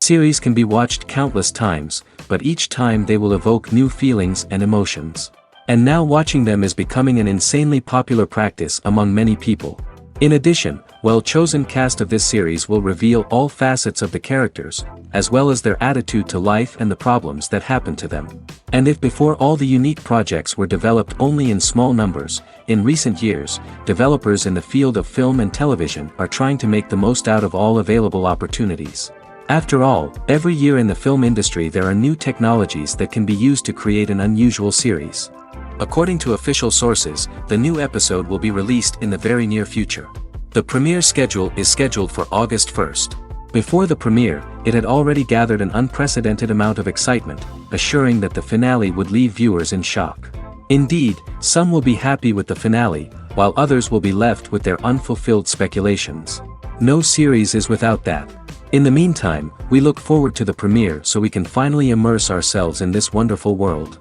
Series can be watched countless times, but each time they will evoke new feelings and emotions. And now watching them is becoming an insanely popular practice among many people. In addition, well-chosen cast of this series will reveal all facets of the characters, as well as their attitude to life and the problems that happen to them. And if before all the unique projects were developed only in small numbers, in recent years, developers in the field of film and television are trying to make the most out of all available opportunities. After all, every year in the film industry there are new technologies that can be used to create an unusual series. According to official sources, the new episode will be released in the very near future. The premiere schedule is scheduled for August 1st. Before the premiere, it had already gathered an unprecedented amount of excitement, assuring that the finale would leave viewers in shock. Indeed, some will be happy with the finale, while others will be left with their unfulfilled speculations. No series is without that. In the meantime, we look forward to the premiere so we can finally immerse ourselves in this wonderful world.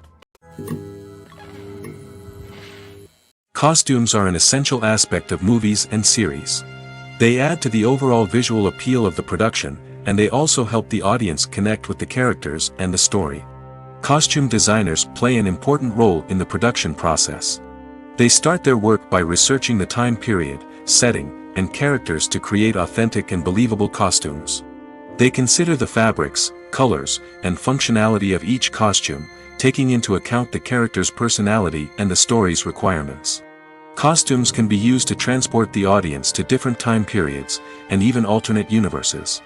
Costumes are an essential aspect of movies and series. They add to the overall visual appeal of the production, and they also help the audience connect with the characters and the story. Costume designers play an important role in the production process. They start their work by researching the time period, setting, and characters to create authentic and believable costumes. They consider the fabrics, colors, and functionality of each costume, taking into account the character's personality and the story's requirements. Costumes can be used to transport the audience to different time periods, and even alternate universes.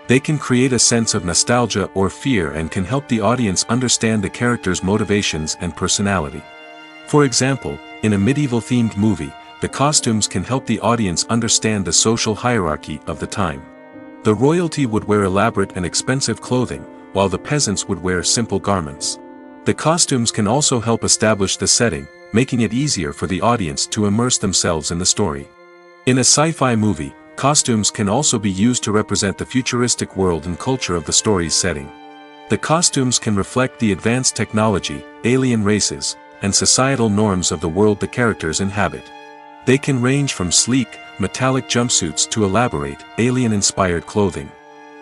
They can create a sense of nostalgia or fear and can help the audience understand the character's motivations and personality. For example, in a medieval-themed movie, the costumes can help the audience understand the social hierarchy of the time. The royalty would wear elaborate and expensive clothing, while the peasants would wear simple garments. The costumes can also help establish the setting, making it easier for the audience to immerse themselves in the story. In a sci-fi movie, costumes can also be used to represent the futuristic world and culture of the story's setting. The costumes can reflect the advanced technology, alien races, and societal norms of the world the characters inhabit. They can range from sleek, metallic jumpsuits to elaborate, alien-inspired clothing.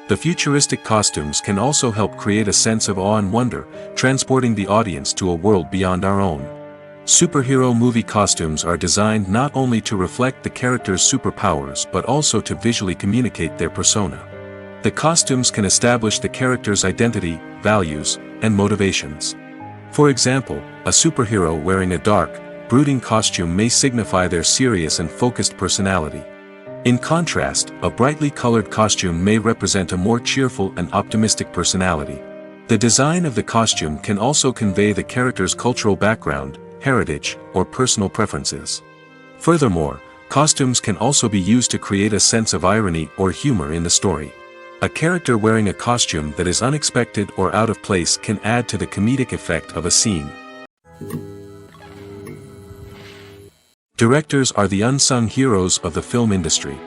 The futuristic costumes can also help create a sense of awe and wonder, transporting the audience to a world beyond our own. Superhero movie costumes are designed not only to reflect the character's superpowers but also to visually communicate their persona. The costumes can establish the character's identity, values, and motivations. For example, a superhero wearing a dark, brooding costume may signify their serious and focused personality. In contrast, a brightly colored costume may represent a more cheerful and optimistic personality. The design of the costume can also convey the character's cultural background, heritage, or personal preferences. Furthermore, costumes can also be used to create a sense of irony or humor in the story. A character wearing a costume that is unexpected or out of place can add to the comedic effect of a scene. Directors are the unsung heroes of the film industry.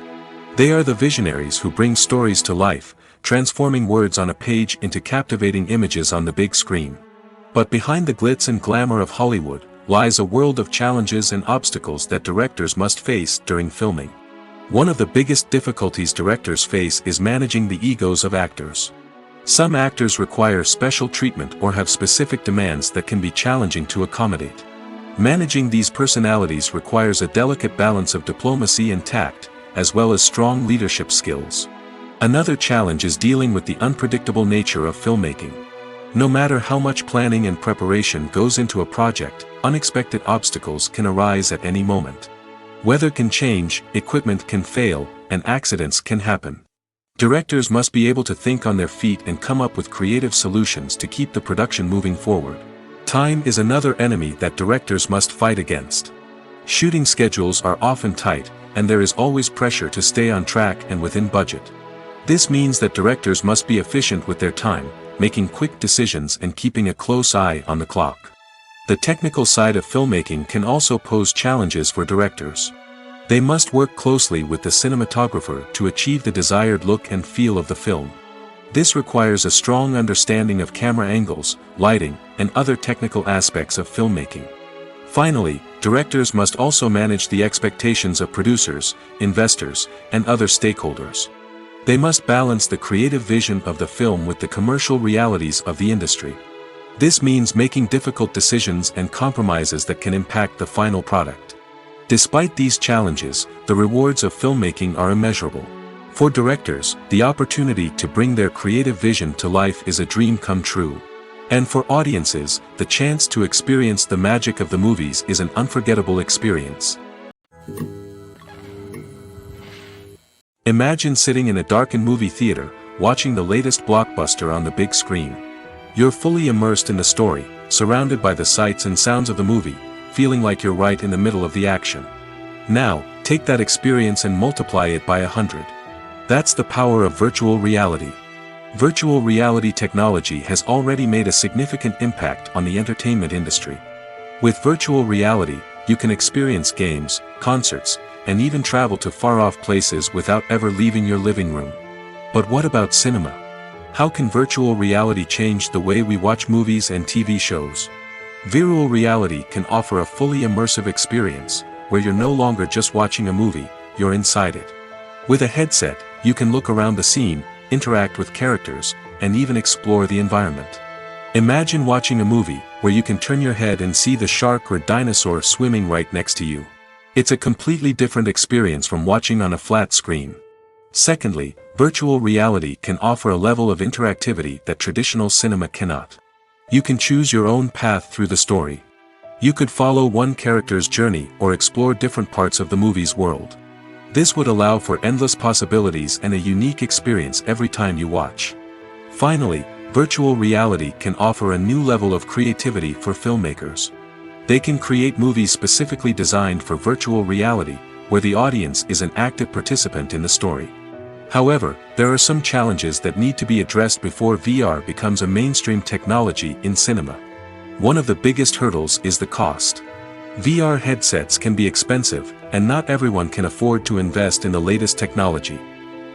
They are the visionaries who bring stories to life, transforming words on a page into captivating images on the big screen. But behind the glitz and glamour of Hollywood lies a world of challenges and obstacles that directors must face during filming. One of the biggest difficulties directors face is managing the egos of actors. Some actors require special treatment or have specific demands that can be challenging to accommodate. Managing these personalities requires a delicate balance of diplomacy and tact, as well as strong leadership skills. Another challenge is dealing with the unpredictable nature of filmmaking. No matter how much planning and preparation goes into a project, unexpected obstacles can arise at any moment. Weather can change, equipment can fail, and accidents can happen. Directors must be able to think on their feet and come up with creative solutions to keep the production moving forward. Time is another enemy that directors must fight against. Shooting schedules are often tight, and there is always pressure to stay on track and within budget. This means that directors must be efficient with their time, making quick decisions and keeping a close eye on the clock. The technical side of filmmaking can also pose challenges for directors. They must work closely with the cinematographer to achieve the desired look and feel of the film. This requires a strong understanding of camera angles, lighting, and other technical aspects of filmmaking. Finally, directors must also manage the expectations of producers, investors, and other stakeholders. They must balance the creative vision of the film with the commercial realities of the industry. This means making difficult decisions and compromises that can impact the final product. Despite these challenges, the rewards of filmmaking are immeasurable. For directors, the opportunity to bring their creative vision to life is a dream come true. And for audiences, the chance to experience the magic of the movies is an unforgettable experience. Imagine sitting in a darkened movie theater, watching the latest blockbuster on the big screen. You're fully immersed in the story, surrounded by the sights and sounds of the movie, feeling like you're right in the middle of the action. Now, take that experience and multiply it by 100. That's the power of virtual reality. Virtual reality technology has already made a significant impact on the entertainment industry. With virtual reality, you can experience games, concerts, and even travel to far-off places without ever leaving your living room. But what about cinema? How can virtual reality change the way we watch movies and TV shows? Virtual reality can offer a fully immersive experience, where you're no longer just watching a movie, you're inside it. With a headset, you can look around the scene, interact with characters, and even explore the environment. Imagine watching a movie, where you can turn your head and see the shark or dinosaur swimming right next to you. It's a completely different experience from watching on a flat screen. Secondly, virtual reality can offer a level of interactivity that traditional cinema cannot. You can choose your own path through the story. You could follow one character's journey or explore different parts of the movie's world. This would allow for endless possibilities and a unique experience every time you watch. Finally, virtual reality can offer a new level of creativity for filmmakers. They can create movies specifically designed for virtual reality, where the audience is an active participant in the story. However, there are some challenges that need to be addressed before VR becomes a mainstream technology in cinema. One of the biggest hurdles is the cost. VR headsets can be expensive, and not everyone can afford to invest in the latest technology.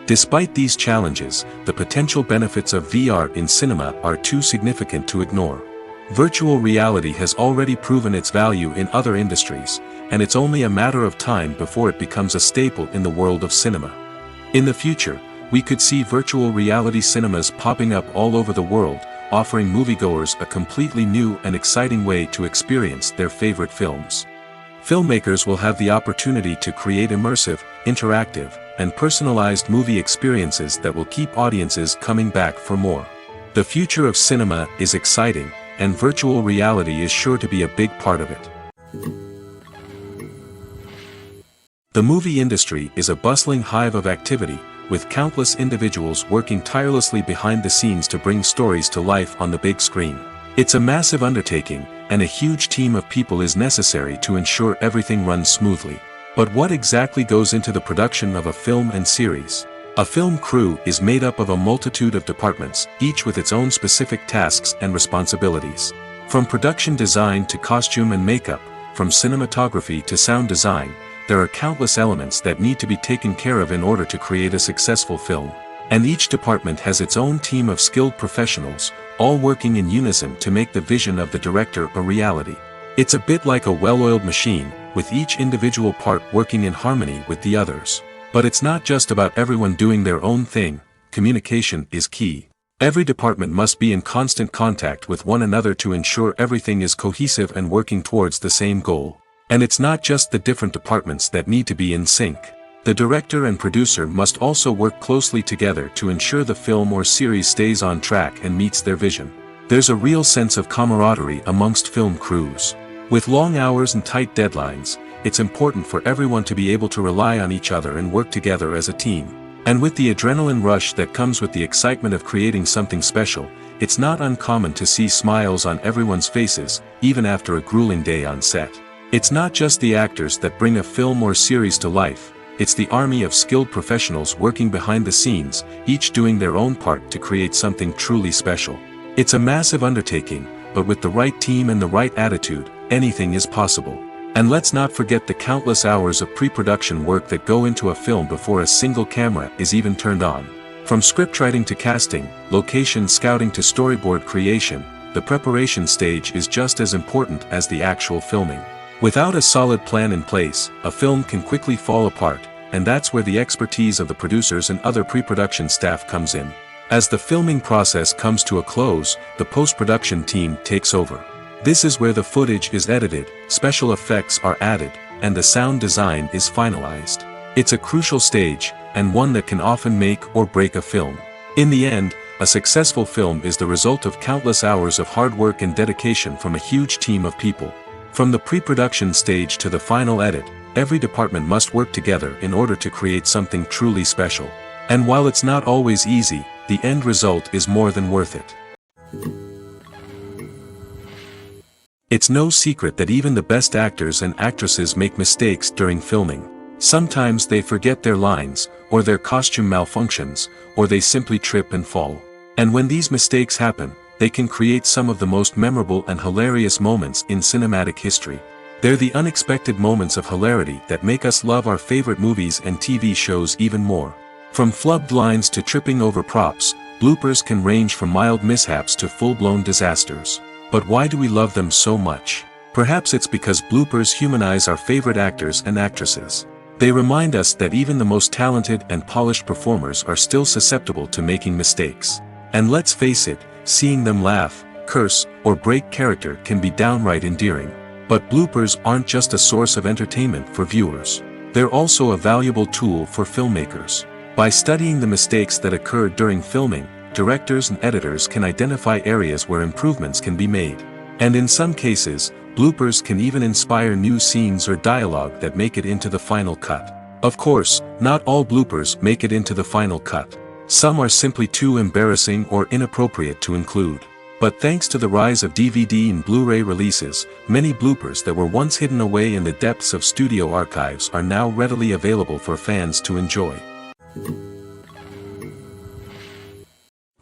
Despite these challenges, the potential benefits of VR in cinema are too significant to ignore. Virtual reality has already proven its value in other industries, and it's only a matter of time before it becomes a staple in the world of cinema. In the future, we could see virtual reality cinemas popping up all over the world, offering moviegoers a completely new and exciting way to experience their favorite films. Filmmakers will have the opportunity to create immersive, interactive, and personalized movie experiences that will keep audiences coming back for more. The future of cinema is exciting, and virtual reality is sure to be a big part of it. The movie industry is a bustling hive of activity, with countless individuals working tirelessly behind the scenes to bring stories to life on the big screen. It's a massive undertaking, and a huge team of people is necessary to ensure everything runs smoothly. But what exactly goes into the production of a film and series? A film crew is made up of a multitude of departments, each with its own specific tasks and responsibilities. From production design to costume and makeup, from cinematography to sound design, there are countless elements that need to be taken care of in order to create a successful film. And each department has its own team of skilled professionals, all working in unison to make the vision of the director a reality. It's a bit like a well-oiled machine, with each individual part working in harmony with the others. But it's not just about everyone doing their own thing. Communication is key. Every department must be in constant contact with one another to ensure everything is cohesive and working towards the same goal. And it's not just the different departments that need to be in sync. The director and producer must also work closely together to ensure the film or series stays on track and meets their vision. There's a real sense of camaraderie amongst film crews. With long hours and tight deadlines, it's important for everyone to be able to rely on each other and work together as a team. And with the adrenaline rush that comes with the excitement of creating something special, it's not uncommon to see smiles on everyone's faces, even after a grueling day on set. It's not just the actors that bring a film or series to life, it's the army of skilled professionals working behind the scenes, each doing their own part to create something truly special. It's a massive undertaking, but with the right team and the right attitude, anything is possible. And let's not forget the countless hours of pre-production work that go into a film before a single camera is even turned on. From scriptwriting to casting, location scouting to storyboard creation, the preparation stage is just as important as the actual filming. Without a solid plan in place, a film can quickly fall apart, and that's where the expertise of the producers and other pre-production staff comes in. As the filming process comes to a close, the post-production team takes over. This is where the footage is edited, special effects are added, and the sound design is finalized. It's a crucial stage, and one that can often make or break a film. In the end, a successful film is the result of countless hours of hard work and dedication from a huge team of people. From the pre-production stage to the final edit, every department must work together in order to create something truly special. And while it's not always easy, the end result is more than worth it. It's no secret that even the best actors and actresses make mistakes during filming. Sometimes they forget their lines, or their costume malfunctions, or they simply trip and fall. And when these mistakes happen, they can create some of the most memorable and hilarious moments in cinematic history. They're the unexpected moments of hilarity that make us love our favorite movies and TV shows even more. From flubbed lines to tripping over props, bloopers can range from mild mishaps to full-blown disasters. But why do we love them so much? Perhaps it's because bloopers humanize our favorite actors and actresses. They remind us that even the most talented and polished performers are still susceptible to making mistakes. And let's face it, seeing them laugh, curse, or break character can be downright endearing. But bloopers aren't just a source of entertainment for viewers. They're also a valuable tool for filmmakers. By studying the mistakes that occurred during filming, directors and editors can identify areas where improvements can be made. And in some cases, bloopers can even inspire new scenes or dialogue that make it into the final cut. Of course, not all bloopers make it into the final cut. Some are simply too embarrassing or inappropriate to include. But thanks to the rise of DVD and Blu-ray releases, many bloopers that were once hidden away in the depths of studio archives are now readily available for fans to enjoy.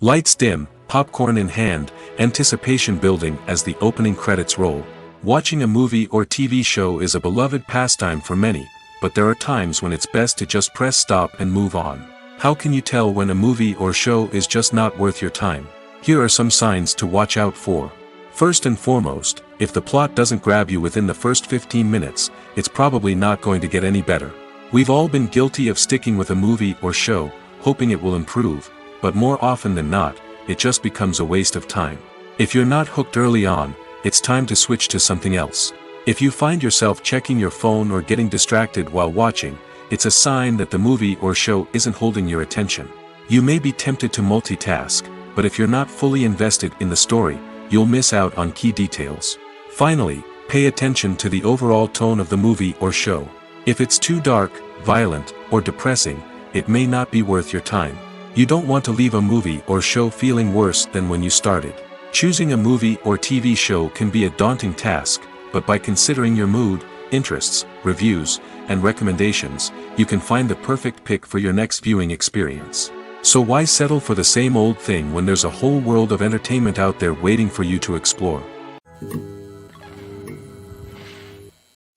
Lights dim, popcorn in hand, anticipation building as the opening credits roll. Watching a movie or TV show is a beloved pastime for many, but there are times when it's best to just press stop and move on. How can you tell when a movie or show is just not worth your time? Here are some signs to watch out for. First and foremost, if the plot doesn't grab you within the first 15 minutes, it's probably not going to get any better. We've all been guilty of sticking with a movie or show, hoping it will improve, but more often than not, it just becomes a waste of time. If you're not hooked early on, it's time to switch to something else. If you find yourself checking your phone or getting distracted while watching, it's a sign that the movie or show isn't holding your attention. You may be tempted to multitask, but if you're not fully invested in the story, you'll miss out on key details. Finally, pay attention to the overall tone of the movie or show. If it's too dark, violent, or depressing, it may not be worth your time. You don't want to leave a movie or show feeling worse than when you started. Choosing a movie or TV show can be a daunting task, but by considering your mood, interests, reviews, and recommendations, you can find the perfect pick for your next viewing experience. So why settle for the same old thing when there's a whole world of entertainment out there waiting for you to explore?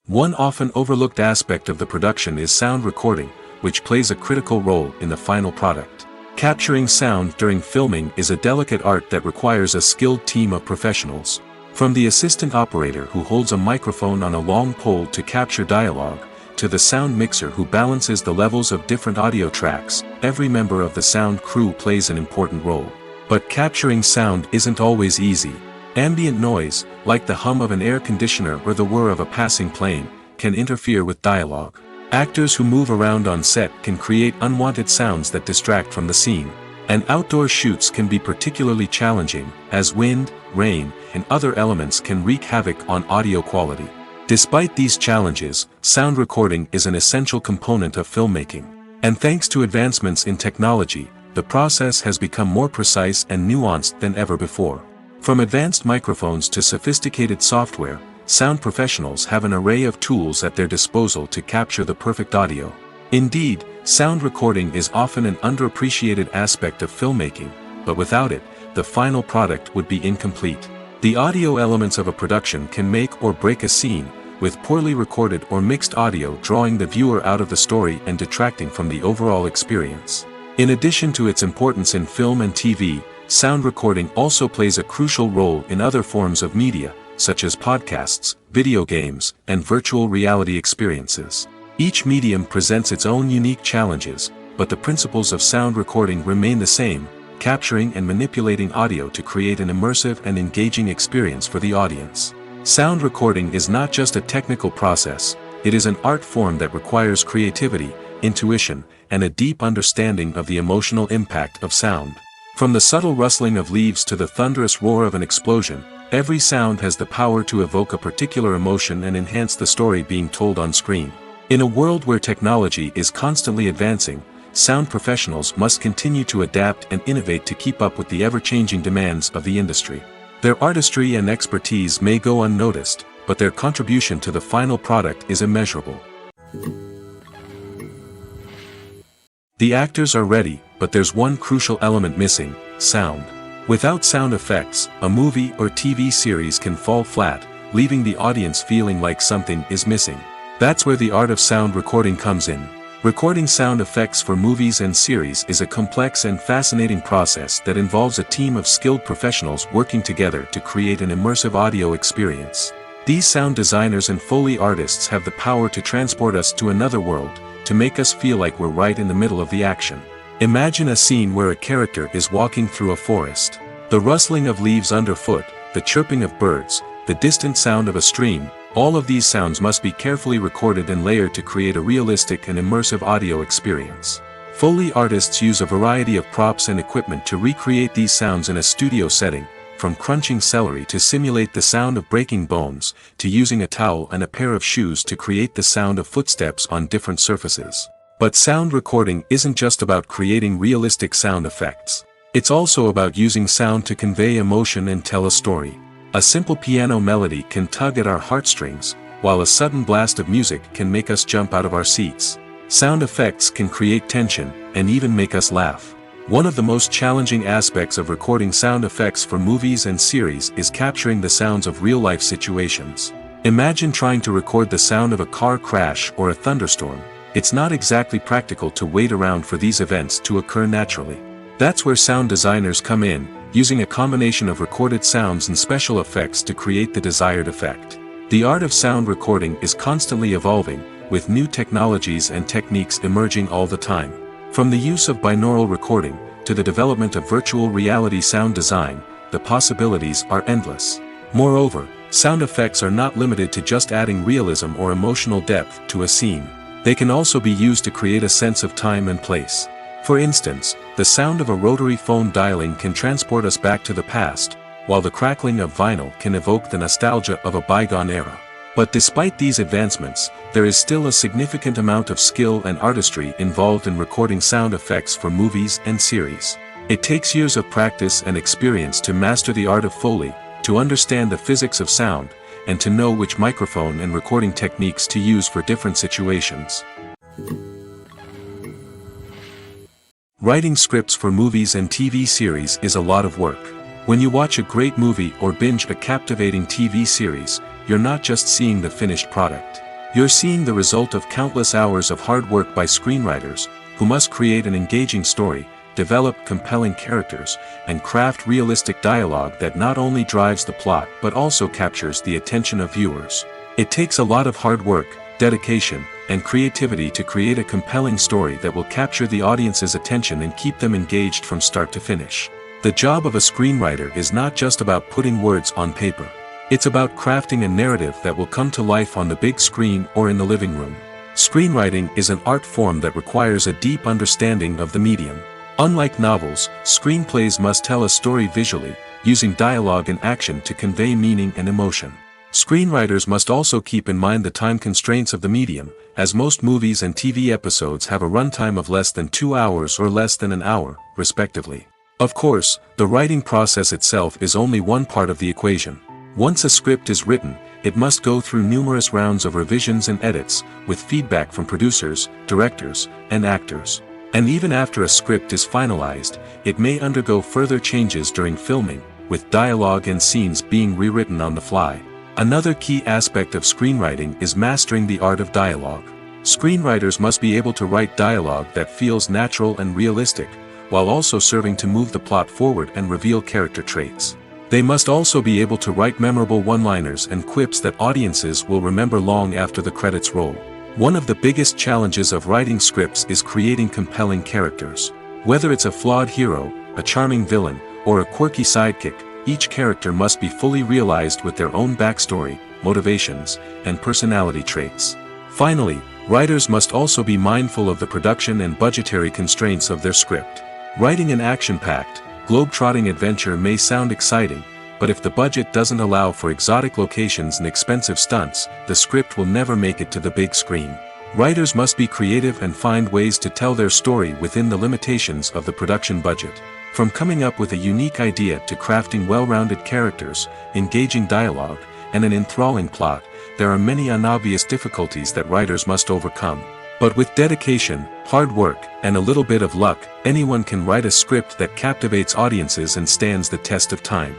One often overlooked aspect of the production is sound recording, which plays a critical role in the final product. Capturing sound during filming is a delicate art that requires a skilled team of professionals. From the assistant operator who holds a microphone on a long pole to capture dialogue, to the sound mixer who balances the levels of different audio tracks, every member of the sound crew plays an important role. But capturing sound isn't always easy. Ambient noise, like the hum of an air conditioner or the whir of a passing plane, can interfere with dialogue. Actors who move around on set can create unwanted sounds that distract from the scene. And outdoor shoots can be particularly challenging, as wind, rain, and other elements can wreak havoc on audio quality. Despite these challenges, sound recording is an essential component of filmmaking. And thanks to advancements in technology, the process has become more precise and nuanced than ever before. From advanced microphones to sophisticated software, sound professionals have an array of tools at their disposal to capture the perfect audio. Indeed, sound recording is often an underappreciated aspect of filmmaking, but without it, the final product would be incomplete. The audio elements of a production can make or break a scene, with poorly recorded or mixed audio drawing the viewer out of the story and detracting from the overall experience. In addition to its importance in film and TV, sound recording also plays a crucial role in other forms of media, such as podcasts, video games, and virtual reality experiences. Each medium presents its own unique challenges, but the principles of sound recording remain the same, capturing and manipulating audio to create an immersive and engaging experience for the audience. Sound recording is not just a technical process, it is an art form that requires creativity, intuition, and a deep understanding of the emotional impact of sound. From the subtle rustling of leaves to the thunderous roar of an explosion, every sound has the power to evoke a particular emotion and enhance the story being told on screen. In a world where technology is constantly advancing, sound professionals must continue to adapt and innovate to keep up with the ever-changing demands of the industry. Their artistry and expertise may go unnoticed, but their contribution to the final product is immeasurable. The actors are ready, but there's one crucial element missing: sound. Without sound effects, a movie or TV series can fall flat, leaving the audience feeling like something is missing. That's where the art of sound recording comes in. Recording sound effects for movies and series is a complex and fascinating process that involves a team of skilled professionals working together to create an immersive audio experience. These sound designers and Foley artists have the power to transport us to another world, to make us feel like we're right in the middle of the action. Imagine a scene where a character is walking through a forest. The rustling of leaves underfoot, the chirping of birds, the distant sound of a stream, all of these sounds must be carefully recorded and layered to create a realistic and immersive audio experience. Foley artists use a variety of props and equipment to recreate these sounds in a studio setting, from crunching celery to simulate the sound of breaking bones, to using a towel and a pair of shoes to create the sound of footsteps on different surfaces. But sound recording isn't just about creating realistic sound effects. It's also about using sound to convey emotion and tell a story. A simple piano melody can tug at our heartstrings, while a sudden blast of music can make us jump out of our seats. Sound effects can create tension, and even make us laugh. One of the most challenging aspects of recording sound effects for movies and series is capturing the sounds of real-life situations. Imagine trying to record the sound of a car crash or a thunderstorm. It's not exactly practical to wait around for these events to occur naturally. That's where sound designers come in, using a combination of recorded sounds and special effects to create the desired effect. The art of sound recording is constantly evolving, with new technologies and techniques emerging all the time. From the use of binaural recording, to the development of virtual reality sound design, the possibilities are endless. Moreover, sound effects are not limited to just adding realism or emotional depth to a scene. They can also be used to create a sense of time and place. For instance, the sound of a rotary phone dialing can transport us back to the past, while the crackling of vinyl can evoke the nostalgia of a bygone era. But despite these advancements, there is still a significant amount of skill and artistry involved in recording sound effects for movies and series. It takes years of practice and experience to master the art of Foley, to understand the physics of sound, and to know which microphone and recording techniques to use for different situations. Writing scripts for movies and TV series is a lot of work. When you watch a great movie or binge a captivating TV series, you're not just seeing the finished product. You're seeing the result of countless hours of hard work by screenwriters, who must create an engaging story, develop compelling characters, and craft realistic dialogue that not only drives the plot but also captures the attention of viewers. It takes a lot of hard work, dedication, and creativity to create a compelling story that will capture the audience's attention and keep them engaged from start to finish. The job of a screenwriter is not just about putting words on paper. It's about crafting a narrative that will come to life on the big screen or in the living room. Screenwriting is an art form that requires a deep understanding of the medium. Unlike novels, screenplays must tell a story visually, using dialogue and action to convey meaning and emotion. Screenwriters must also keep in mind the time constraints of the medium, as most movies and TV episodes have a runtime of less than 2 hours or less than an hour, respectively. Of course, the writing process itself is only one part of the equation. Once a script is written, it must go through numerous rounds of revisions and edits, with feedback from producers, directors, and actors. And even after a script is finalized, it may undergo further changes during filming, with dialogue and scenes being rewritten on the fly. Another key aspect of screenwriting is mastering the art of dialogue. Screenwriters must be able to write dialogue that feels natural and realistic, while also serving to move the plot forward and reveal character traits. They must also be able to write memorable one-liners and quips that audiences will remember long after the credits roll. One of the biggest challenges of writing scripts is creating compelling characters. Whether it's a flawed hero, a charming villain, or a quirky sidekick, each character must be fully realized with their own backstory, motivations, and personality traits. Finally, writers must also be mindful of the production and budgetary constraints of their script. Writing an action-packed, globe-trotting adventure may sound exciting, but if the budget doesn't allow for exotic locations and expensive stunts, the script will never make it to the big screen. Writers must be creative and find ways to tell their story within the limitations of the production budget. From coming up with a unique idea to crafting well-rounded characters, engaging dialogue, and an enthralling plot, there are many unobvious difficulties that writers must overcome. But with dedication, hard work, and a little bit of luck, anyone can write a script that captivates audiences and stands the test of time.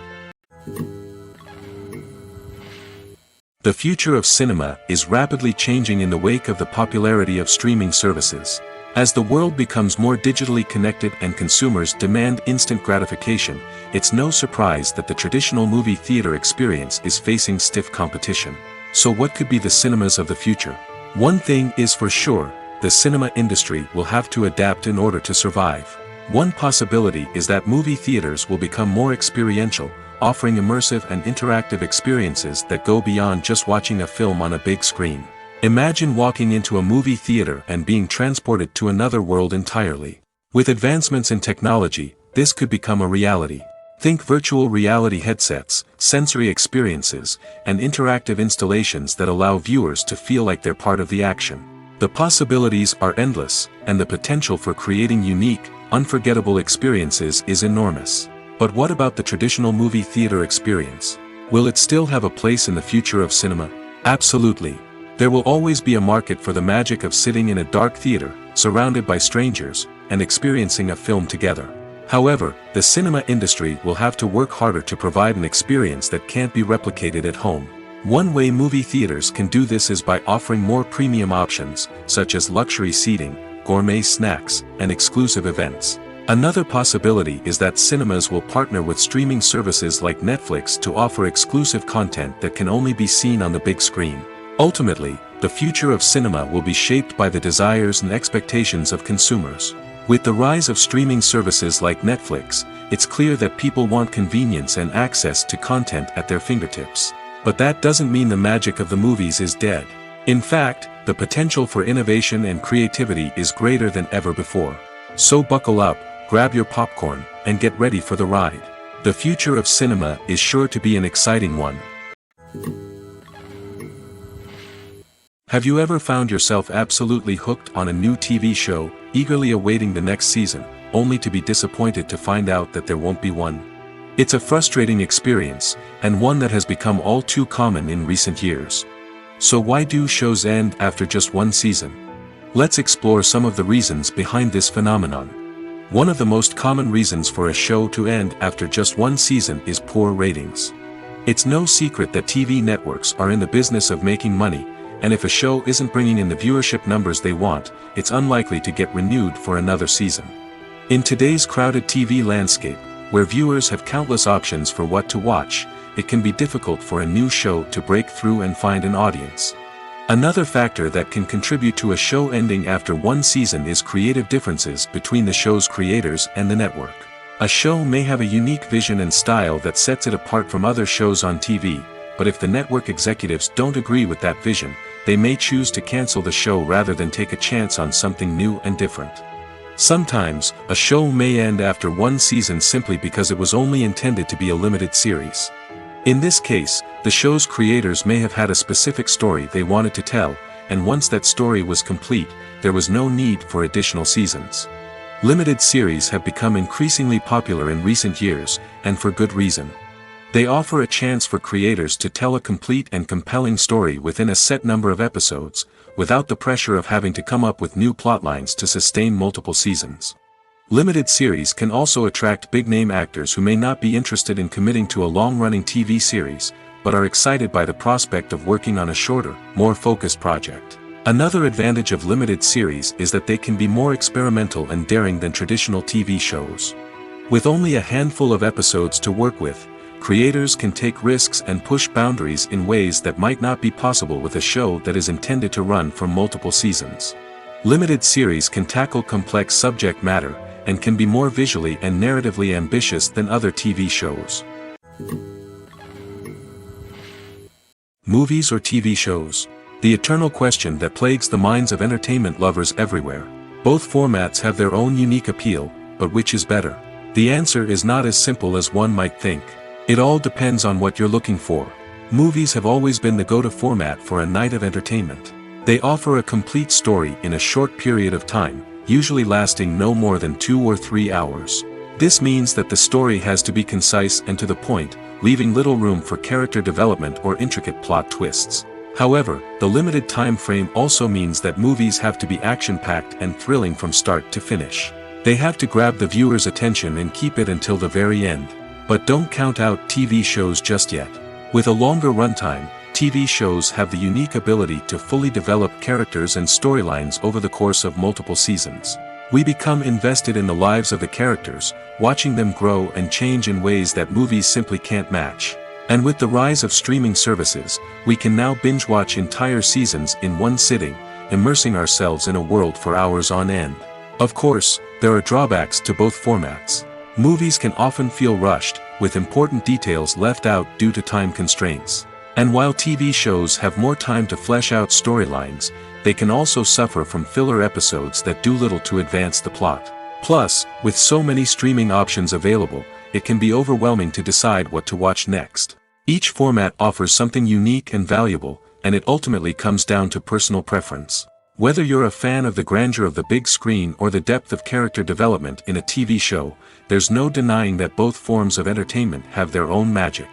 The future of cinema is rapidly changing in the wake of the popularity of streaming services. As the world becomes more digitally connected and consumers demand instant gratification, it's no surprise that the traditional movie theater experience is facing stiff competition. So what could be the cinemas of the future? One thing is for sure, the cinema industry will have to adapt in order to survive. One possibility is that movie theaters will become more experiential, offering immersive and interactive experiences that go beyond just watching a film on a big screen. Imagine walking into a movie theater and being transported to another world entirely. With advancements in technology, this could become a reality. Think virtual reality headsets, sensory experiences, and interactive installations that allow viewers to feel like they're part of the action. The possibilities are endless, and the potential for creating unique, unforgettable experiences is enormous. But what about the traditional movie theater experience? Will it still have a place in the future of cinema? Absolutely. There will always be a market for the magic of sitting in a dark theater, surrounded by strangers, and experiencing a film together. However, the cinema industry will have to work harder to provide an experience that can't be replicated at home. One way movie theaters can do this is by offering more premium options, such as luxury seating, gourmet snacks, and exclusive events. Another possibility is that cinemas will partner with streaming services like Netflix to offer exclusive content that can only be seen on the big screen. Ultimately, the future of cinema will be shaped by the desires and expectations of consumers. With the rise of streaming services like Netflix, it's clear that people want convenience and access to content at their fingertips. But that doesn't mean the magic of the movies is dead. In fact, the potential for innovation and creativity is greater than ever before. So buckle up, grab your popcorn, and get ready for the ride. The future of cinema is sure to be an exciting one. Have you ever found yourself absolutely hooked on a new TV show, eagerly awaiting the next season, only to be disappointed to find out that there won't be one? It's a frustrating experience, and one that has become all too common in recent years. So why do shows end after just one season? Let's explore some of the reasons behind this phenomenon. One of the most common reasons for a show to end after just one season is poor ratings. It's no secret that TV networks are in the business of making money, and if a show isn't bringing in the viewership numbers they want, it's unlikely to get renewed for another season. In today's crowded TV landscape, where viewers have countless options for what to watch, it can be difficult for a new show to break through and find an audience. Another factor that can contribute to a show ending after one season is creative differences between the show's creators and the network. A show may have a unique vision and style that sets it apart from other shows on TV, but if the network executives don't agree with that vision, they may choose to cancel the show rather than take a chance on something new and different. Sometimes, a show may end after one season simply because it was only intended to be a limited series. In this case, the show's creators may have had a specific story they wanted to tell, and once that story was complete, there was no need for additional seasons. Limited series have become increasingly popular in recent years, and for good reason. They offer a chance for creators to tell a complete and compelling story within a set number of episodes, without the pressure of having to come up with new plotlines to sustain multiple seasons. Limited series can also attract big-name actors who may not be interested in committing to a long-running TV series, but are excited by the prospect of working on a shorter, more focused project. Another advantage of limited series is that they can be more experimental and daring than traditional TV shows. With only a handful of episodes to work with, creators can take risks and push boundaries in ways that might not be possible with a show that is intended to run for multiple seasons. Limited series can tackle complex subject matter, and can be more visually and narratively ambitious than other TV shows. Movies or TV shows? The eternal question that plagues the minds of entertainment lovers everywhere. Both formats have their own unique appeal, but which is better? The answer is not as simple as one might think. It all depends on what you're looking for. Movies have always been the go-to format for a night of entertainment. They offer a complete story in a short period of time, usually lasting no more than 2 or 3 hours. This means that the story has to be concise and to the point, leaving little room for character development or intricate plot twists. However, the limited time frame also means that movies have to be action-packed and thrilling from start to finish. They have to grab the viewer's attention and keep it until the very end. But don't count out TV shows just yet. With a longer runtime, TV shows have the unique ability to fully develop characters and storylines over the course of multiple seasons. We become invested in the lives of the characters, watching them grow and change in ways that movies simply can't match. And with the rise of streaming services, we can now binge-watch entire seasons in one sitting, immersing ourselves in a world for hours on end. Of course, there are drawbacks to both formats. Movies can often feel rushed, with important details left out due to time constraints. And while TV shows have more time to flesh out storylines, they can also suffer from filler episodes that do little to advance the plot. Plus, with so many streaming options available, it can be overwhelming to decide what to watch next. Each format offers something unique and valuable, and it ultimately comes down to personal preference. Whether you're a fan of the grandeur of the big screen or the depth of character development in a TV show, there's no denying that both forms of entertainment have their own magic.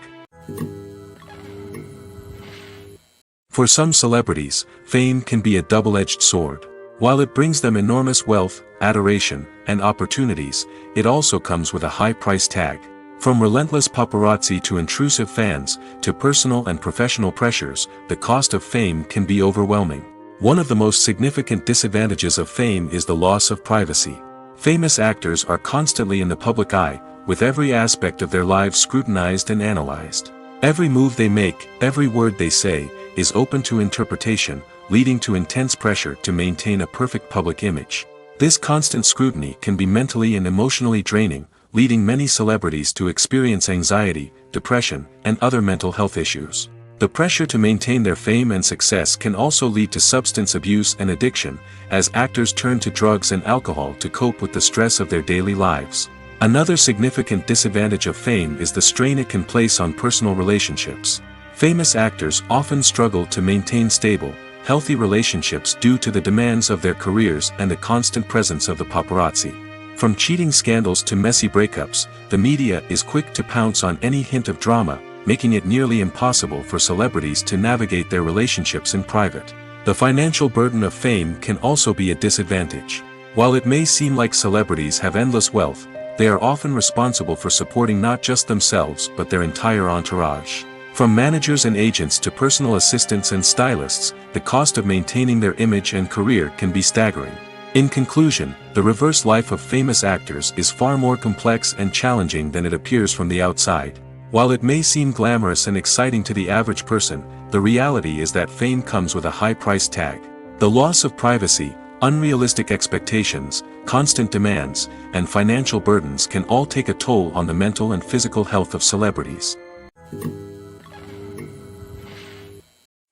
For some celebrities, fame can be a double-edged sword. While it brings them enormous wealth, adoration, and opportunities, it also comes with a high price tag. From relentless paparazzi to intrusive fans, to personal and professional pressures, the cost of fame can be overwhelming. One of the most significant disadvantages of fame is the loss of privacy. Famous actors are constantly in the public eye, with every aspect of their lives scrutinized and analyzed. Every move they make, every word they say, is open to interpretation, leading to intense pressure to maintain a perfect public image. This constant scrutiny can be mentally and emotionally draining, leading many celebrities to experience anxiety, depression, and other mental health issues. The pressure to maintain their fame and success can also lead to substance abuse and addiction, as actors turn to drugs and alcohol to cope with the stress of their daily lives. Another significant disadvantage of fame is the strain it can place on personal relationships. Famous actors often struggle to maintain stable, healthy relationships due to the demands of their careers and the constant presence of the paparazzi. From cheating scandals to messy breakups, the media is quick to pounce on any hint of drama, making it nearly impossible for celebrities to navigate their relationships in private. The financial burden of fame can also be a disadvantage. While it may seem like celebrities have endless wealth, they are often responsible for supporting not just themselves but their entire entourage. From managers and agents to personal assistants and stylists, the cost of maintaining their image and career can be staggering. In conclusion, the reverse life of famous actors is far more complex and challenging than it appears from the outside. While it may seem glamorous and exciting to the average person, the reality is that fame comes with a high price tag. The loss of privacy, unrealistic expectations, constant demands, and financial burdens can all take a toll on the mental and physical health of celebrities.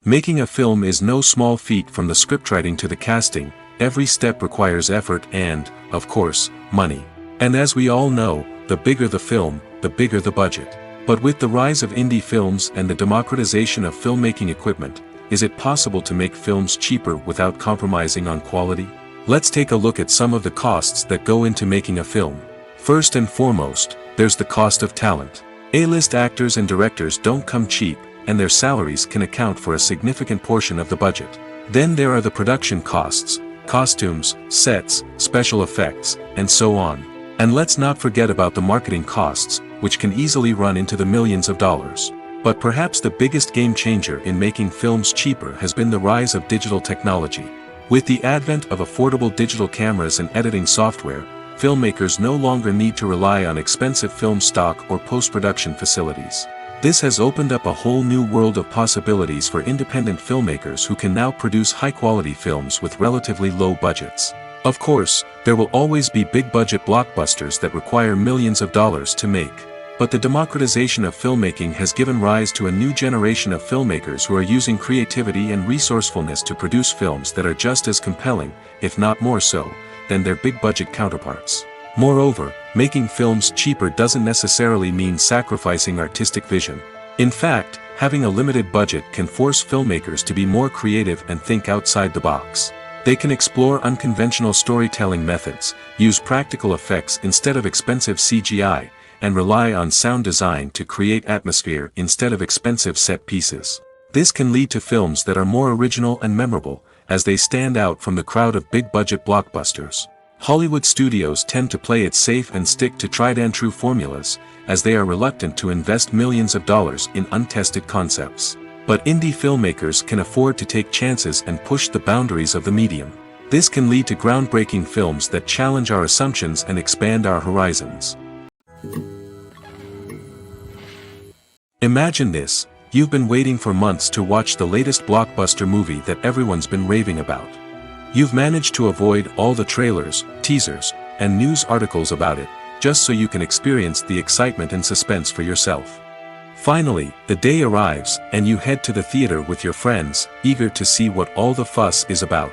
Making a film is no small feat. From the scriptwriting to the casting, every step requires effort and, of course, money. And as we all know, the bigger the film, the bigger the budget. But with the rise of indie films and the democratization of filmmaking equipment, is it possible to make films cheaper without compromising on quality? Let's take a look at some of the costs that go into making a film. First and foremost, there's the cost of talent. A-list actors and directors don't come cheap, and their salaries can account for a significant portion of the budget. Then there are the production costs, costumes, sets, special effects, and so on. And let's not forget about the marketing costs, which can easily run into the millions of dollars. But perhaps the biggest game changer in making films cheaper has been the rise of digital technology. With the advent of affordable digital cameras and editing software, filmmakers no longer need to rely on expensive film stock or post-production facilities. This has opened up a whole new world of possibilities for independent filmmakers who can now produce high-quality films with relatively low budgets. Of course, there will always be big-budget blockbusters that require millions of dollars to make. But the democratization of filmmaking has given rise to a new generation of filmmakers who are using creativity and resourcefulness to produce films that are just as compelling, if not more so, than their big-budget counterparts. Moreover, making films cheaper doesn't necessarily mean sacrificing artistic vision. In fact, having a limited budget can force filmmakers to be more creative and think outside the box. They can explore unconventional storytelling methods, use practical effects instead of expensive CGI, and rely on sound design to create atmosphere instead of expensive set pieces. This can lead to films that are more original and memorable, as they stand out from the crowd of big-budget blockbusters. Hollywood studios tend to play it safe and stick to tried-and-true formulas, as they are reluctant to invest millions of dollars in untested concepts. But indie filmmakers can afford to take chances and push the boundaries of the medium. This can lead to groundbreaking films that challenge our assumptions and expand our horizons. Imagine this: you've been waiting for months to watch the latest blockbuster movie that everyone's been raving about. You've managed to avoid all the trailers, teasers, and news articles about it, just so you can experience the excitement and suspense for yourself. Finally, the day arrives, and you head to the theater with your friends, eager to see what all the fuss is about.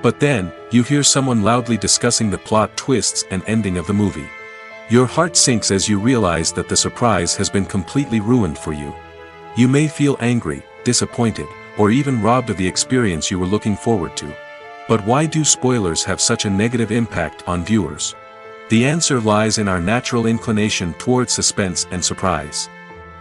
But then, you hear someone loudly discussing the plot twists and ending of the movie. Your heart sinks as you realize that the surprise has been completely ruined for you. You may feel angry, disappointed, or even robbed of the experience you were looking forward to. But why do spoilers have such a negative impact on viewers? The answer lies in our natural inclination toward suspense and surprise.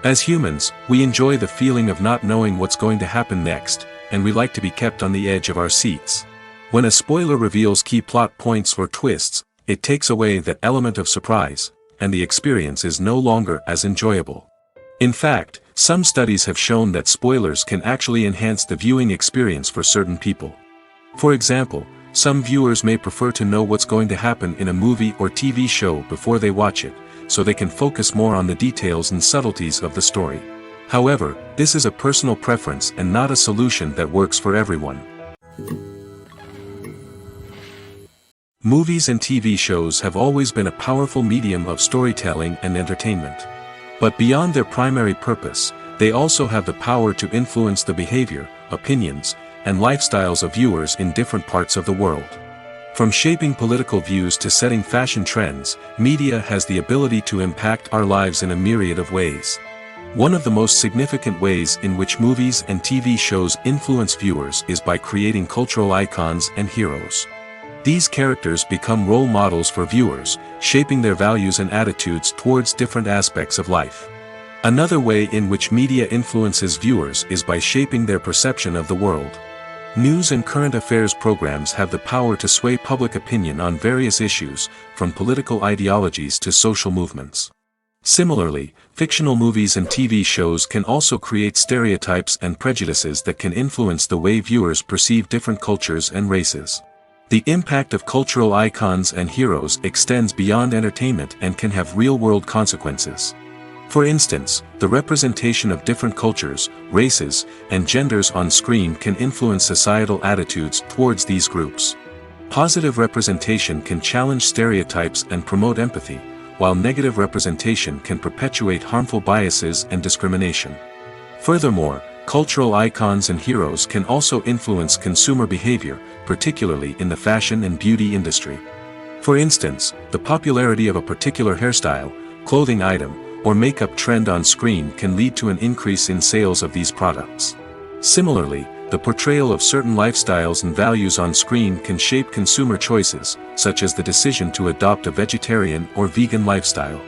As humans, we enjoy the feeling of not knowing what's going to happen next, and we like to be kept on the edge of our seats. When a spoiler reveals key plot points or twists, it takes away that element of surprise, and the experience is no longer as enjoyable. In fact, some studies have shown that spoilers can actually enhance the viewing experience for certain people. For example, some viewers may prefer to know what's going to happen in a movie or TV show before they watch it, so they can focus more on the details and subtleties of the story. However, this is a personal preference and not a solution that works for everyone. Movies and TV shows have always been a powerful medium of storytelling and entertainment. But beyond their primary purpose, they also have the power to influence the behavior, opinions, and lifestyles of viewers in different parts of the world. From shaping political views to setting fashion trends, media has the ability to impact our lives in a myriad of ways. One of the most significant ways in which movies and TV shows influence viewers is by creating cultural icons and heroes. These characters become role models for viewers, shaping their values and attitudes towards different aspects of life. Another way in which media influences viewers is by shaping their perception of the world. News and current affairs programs have the power to sway public opinion on various issues, from political ideologies to social movements. Similarly, fictional movies and TV shows can also create stereotypes and prejudices that can influence the way viewers perceive different cultures and races. The impact of cultural icons and heroes extends beyond entertainment and can have real-world consequences. For instance, the representation of different cultures, races, and genders on screen can influence societal attitudes towards these groups. Positive representation can challenge stereotypes and promote empathy, while negative representation can perpetuate harmful biases and discrimination. Furthermore, Cultural icons and heroes can also influence consumer behavior, particularly in the fashion and beauty industry. For instance, the popularity of a particular hairstyle, clothing item, or makeup trend on screen can lead to an increase in sales of these products. Similarly, the portrayal of certain lifestyles and values on screen can shape consumer choices, such as the decision to adopt a vegetarian or vegan lifestyle.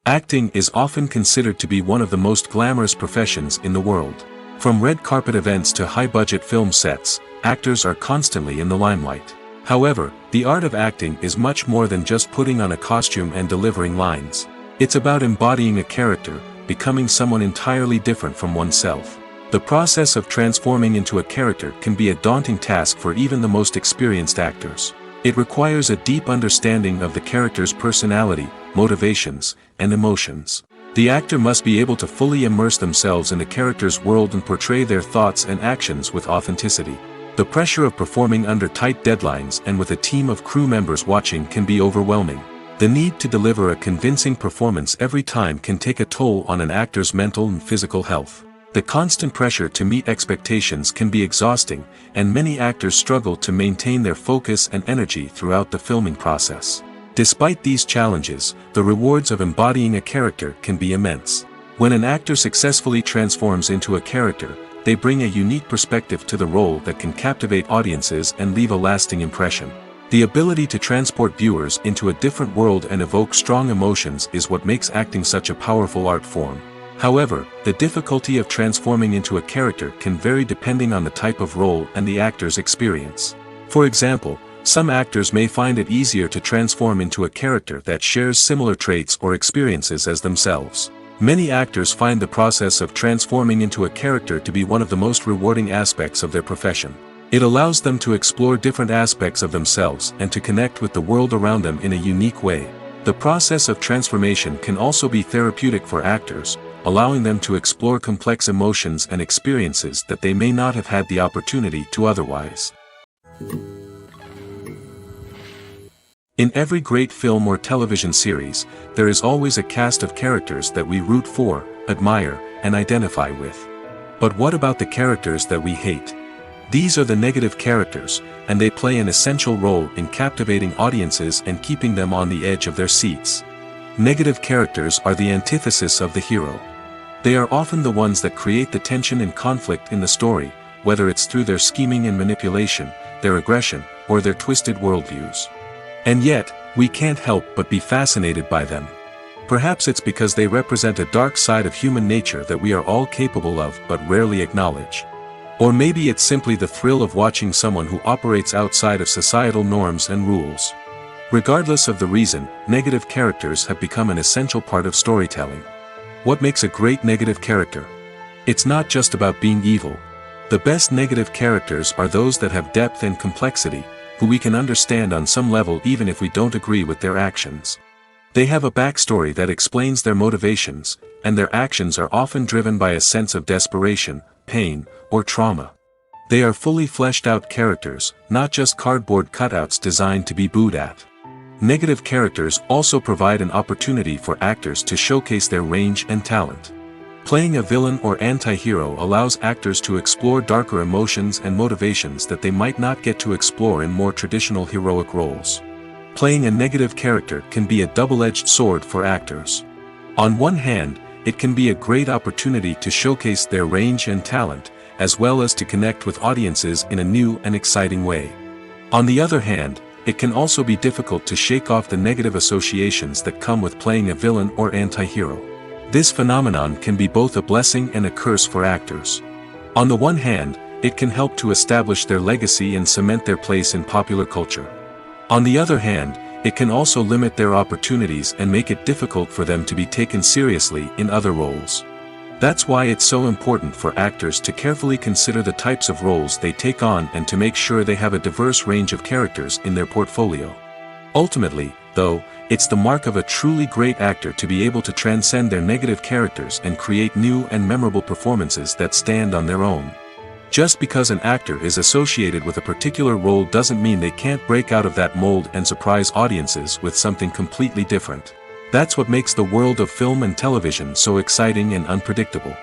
Acting is often considered to be one of the most glamorous professions in the world. From red carpet events to high-budget film sets, actors are constantly in the limelight. However, the art of acting is much more than just putting on a costume and delivering lines. It's about embodying a character, becoming someone entirely different from oneself. The process of transforming into a character can be a daunting task for even the most experienced actors. It requires a deep understanding of the character's personality, motivations, and emotions. The actor must be able to fully immerse themselves in the character's world and portray their thoughts and actions with authenticity. The pressure of performing under tight deadlines and with a team of crew members watching can be overwhelming. The need to deliver a convincing performance every time can take a toll on an actor's mental and physical health. The constant pressure to meet expectations can be exhausting, and many actors struggle to maintain their focus and energy throughout the filming process. Despite these challenges, the rewards of embodying a character can be immense. When an actor successfully transforms into a character, they bring a unique perspective to the role that can captivate audiences and leave a lasting impression. The ability to transport viewers into a different world and evoke strong emotions is what makes acting such a powerful art form. However, the difficulty of transforming into a character can vary depending on the type of role and the actor's experience. For example, some actors may find it easier to transform into a character that shares similar traits or experiences as themselves. Many actors find the process of transforming into a character to be one of the most rewarding aspects of their profession. It allows them to explore different aspects of themselves and to connect with the world around them in a unique way. The process of transformation can also be therapeutic for actors, allowing them to explore complex emotions and experiences that they may not have had the opportunity to otherwise. In every great film or television series, there is always a cast of characters that we root for, admire, and identify with. But what about the characters that we hate? These are the negative characters, and they play an essential role in captivating audiences and keeping them on the edge of their seats. Negative characters are the antithesis of the hero. They are often the ones that create the tension and conflict in the story, whether it's through their scheming and manipulation, their aggression, or their twisted worldviews. And yet, we can't help but be fascinated by them. Perhaps it's because they represent a dark side of human nature that we are all capable of but rarely acknowledge. Or maybe it's simply the thrill of watching someone who operates outside of societal norms and rules. Regardless of the reason, negative characters have become an essential part of storytelling. What makes a great negative character? It's not just about being evil. The best negative characters are those that have depth and complexity, who we can understand on some level even if we don't agree with their actions. They have a backstory that explains their motivations, and their actions are often driven by a sense of desperation, pain, or trauma. They are fully fleshed out characters, not just cardboard cutouts designed to be booed at. Negative characters also provide an opportunity for actors to showcase their range and talent. Playing a villain or anti-hero allows actors to explore darker emotions and motivations that they might not get to explore in more traditional heroic roles. Playing a negative character can be a double-edged sword for actors. On one hand, it can be a great opportunity to showcase their range and talent, as well as to connect with audiences in a new and exciting way. On the other hand, it can also be difficult to shake off the negative associations that come with playing a villain or anti-hero. This phenomenon can be both a blessing and a curse for actors. On the one hand, it can help to establish their legacy and cement their place in popular culture. On the other hand, it can also limit their opportunities and make it difficult for them to be taken seriously in other roles. That's why it's so important for actors to carefully consider the types of roles they take on and to make sure they have a diverse range of characters in their portfolio. Ultimately, though, it's the mark of a truly great actor to be able to transcend their negative characters and create new and memorable performances that stand on their own. Just because an actor is associated with a particular role doesn't mean they can't break out of that mold and surprise audiences with something completely different. That's what makes the world of film and television so exciting and unpredictable.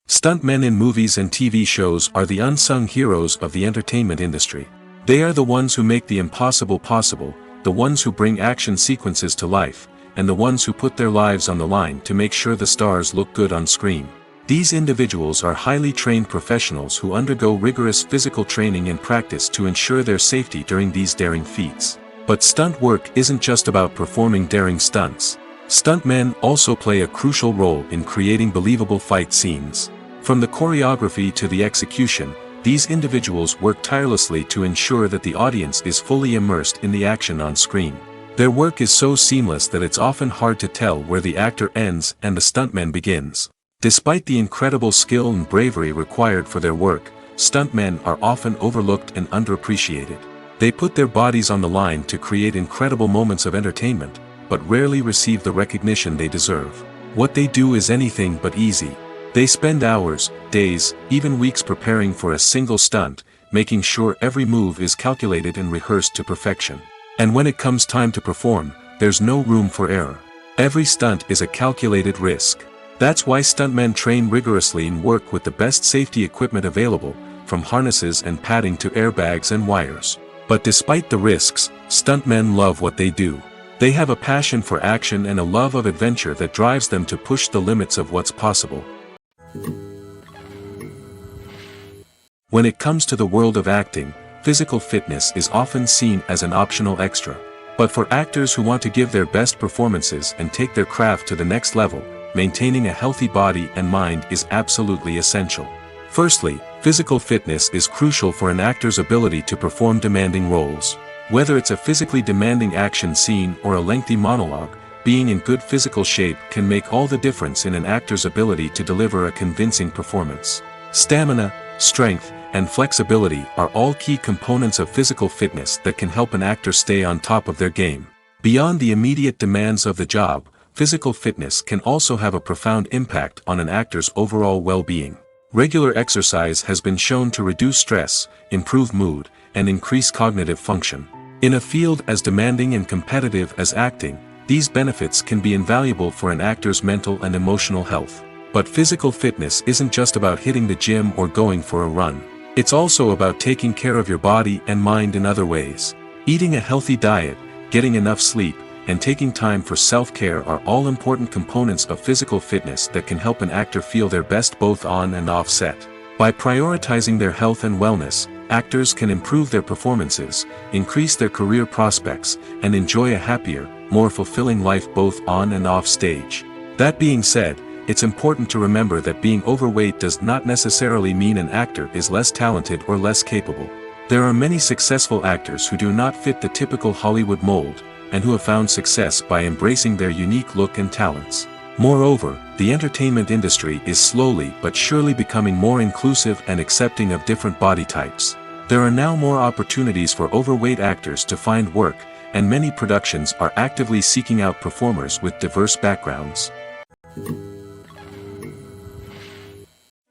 Stuntmen in movies and TV shows are the unsung heroes of the entertainment industry. They are the ones who make the impossible possible, the ones who bring action sequences to life, and the ones who put their lives on the line to make sure the stars look good on screen. These individuals are highly trained professionals who undergo rigorous physical training and practice to ensure their safety during these daring feats. But stunt work isn't just about performing daring stunts. Stuntmen also play a crucial role in creating believable fight scenes. From the choreography to the execution, these individuals work tirelessly to ensure that the audience is fully immersed in the action on screen. Their work is so seamless that it's often hard to tell where the actor ends and the stuntman begins. Despite the incredible skill and bravery required for their work, stuntmen are often overlooked and underappreciated. They put their bodies on the line to create incredible moments of entertainment, but rarely receive the recognition they deserve. What they do is anything but easy. They spend hours, days, even weeks preparing for a single stunt, making sure every move is calculated and rehearsed to perfection. And when it comes time to perform, there's no room for error. Every stunt is a calculated risk. That's why stuntmen train rigorously and work with the best safety equipment available, from harnesses and padding to airbags and wires. But despite the risks, stuntmen love what they do. They have a passion for action and a love of adventure that drives them to push the limits of what's possible. When it comes to the world of acting, physical fitness is often seen as an optional extra. But for actors who want to give their best performances and take their craft to the next level, maintaining a healthy body and mind is absolutely essential. Firstly, physical fitness is crucial for an actor's ability to perform demanding roles. Whether it's a physically demanding action scene or a lengthy monologue, being in good physical shape can make all the difference in an actor's ability to deliver a convincing performance. Stamina, strength, and flexibility are all key components of physical fitness that can help an actor stay on top of their game. Beyond the immediate demands of the job, physical fitness can also have a profound impact on an actor's overall well-being. Regular exercise has been shown to reduce stress, improve mood, and increase cognitive function. In a field as demanding and competitive as acting, these benefits can be invaluable for an actor's mental and emotional health. But physical fitness isn't just about hitting the gym or going for a run. It's also about taking care of your body and mind in other ways. Eating a healthy diet, getting enough sleep, and taking time for self-care are all important components of physical fitness that can help an actor feel their best both on and off set. By prioritizing their health and wellness, actors can improve their performances, increase their career prospects, and enjoy a happier, more fulfilling life both on and off stage. That being said, it's important to remember that being overweight does not necessarily mean an actor is less talented or less capable. There are many successful actors who do not fit the typical Hollywood mold, and who have found success by embracing their unique look and talents. Moreover, the entertainment industry is slowly but surely becoming more inclusive and accepting of different body types. There are now more opportunities for overweight actors to find work, and many productions are actively seeking out performers with diverse backgrounds.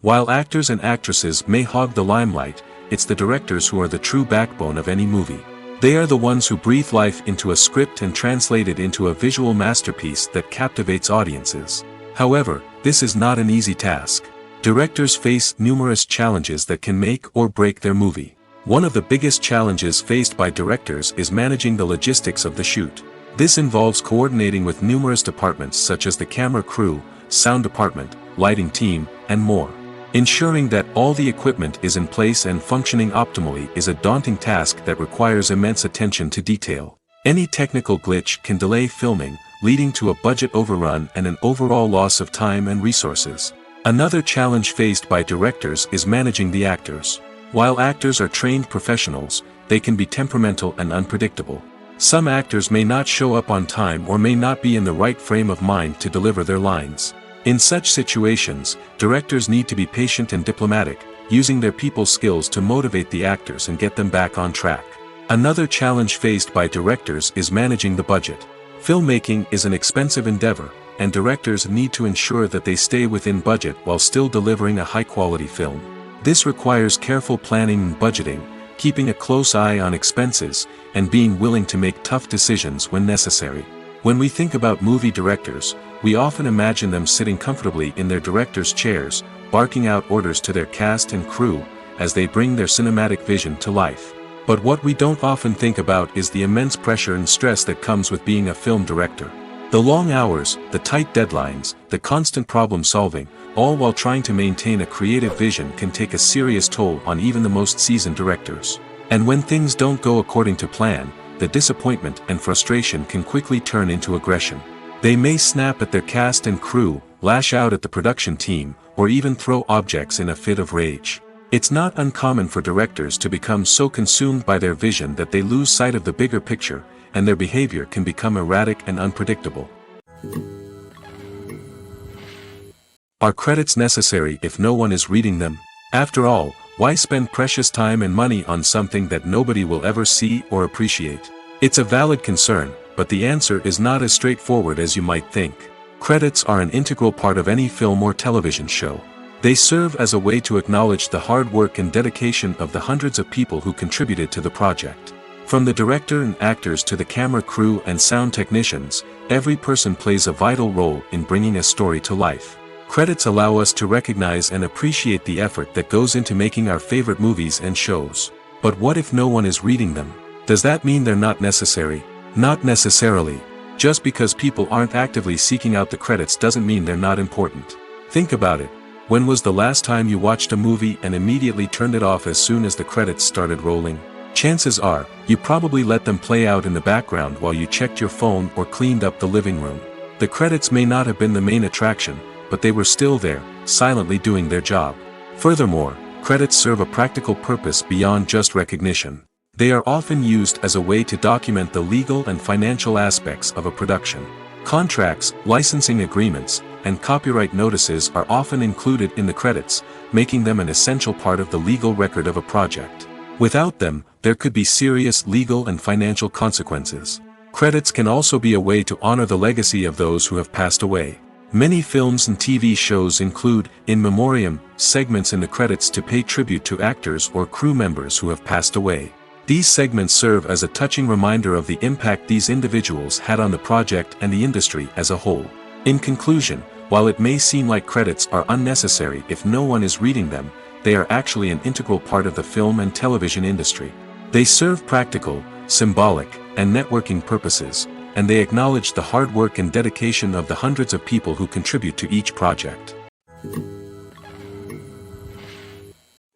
While actors and actresses may hog the limelight, it's the directors who are the true backbone of any movie. They are the ones who breathe life into a script and translate it into a visual masterpiece that captivates audiences. However, this is not an easy task. Directors face numerous challenges that can make or break their movie. One of the biggest challenges faced by directors is managing the logistics of the shoot. This involves coordinating with numerous departments such as the camera crew, sound department, lighting team, and more. Ensuring that all the equipment is in place and functioning optimally is a daunting task that requires immense attention to detail. Any technical glitch can delay filming, leading to a budget overrun and an overall loss of time and resources. Another challenge faced by directors is managing the actors. While actors are trained professionals, they can be temperamental and unpredictable. Some actors may not show up on time or may not be in the right frame of mind to deliver their lines. In such situations, directors need to be patient and diplomatic, using their people skills to motivate the actors and get them back on track. Another challenge faced by directors is managing the budget. Filmmaking is an expensive endeavor, and directors need to ensure that they stay within budget while still delivering a high-quality film. This requires careful planning and budgeting, keeping a close eye on expenses, and being willing to make tough decisions when necessary. When we think about movie directors, we often imagine them sitting comfortably in their director's chairs, barking out orders to their cast and crew, as they bring their cinematic vision to life. But what we don't often think about is the immense pressure and stress that comes with being a film director. The long hours, the tight deadlines, the constant problem solving, all while trying to maintain a creative vision can take a serious toll on even the most seasoned directors. And when things don't go according to plan, the disappointment and frustration can quickly turn into aggression. They may snap at their cast and crew, lash out at the production team, or even throw objects in a fit of rage. It's not uncommon for directors to become so consumed by their vision that they lose sight of the bigger picture, and their behavior can become erratic and unpredictable. Are credits necessary if no one is reading them? After all, why spend precious time and money on something that nobody will ever see or appreciate? It's a valid concern, but the answer is not as straightforward as you might think. Credits are an integral part of any film or television show. They serve as a way to acknowledge the hard work and dedication of the hundreds of people who contributed to the project. From the director and actors to the camera crew and sound technicians, every person plays a vital role in bringing a story to life. Credits allow us to recognize and appreciate the effort that goes into making our favorite movies and shows. But what if no one is reading them? Does that mean they're not necessary? Not necessarily. Just because people aren't actively seeking out the credits doesn't mean they're not important. Think about it. When was the last time you watched a movie and immediately turned it off as soon as the credits started rolling? Chances are, you probably let them play out in the background while you checked your phone or cleaned up the living room. The credits may not have been the main attraction, but they were still there, silently doing their job. Furthermore, credits serve a practical purpose beyond just recognition. They are often used as a way to document the legal and financial aspects of a production. Contracts, licensing agreements, and copyright notices are often included in the credits, making them an essential part of the legal record of a project. Without them, there could be serious legal and financial consequences. Credits can also be a way to honor the legacy of those who have passed away. Many films and TV shows include, in memoriam, segments in the credits to pay tribute to actors or crew members who have passed away. These segments serve as a touching reminder of the impact these individuals had on the project and the industry as a whole. In conclusion, while it may seem like credits are unnecessary if no one is reading them, they are actually an integral part of the film and television industry. They serve practical, symbolic, and networking purposes, and they acknowledge the hard work and dedication of the hundreds of people who contribute to each project.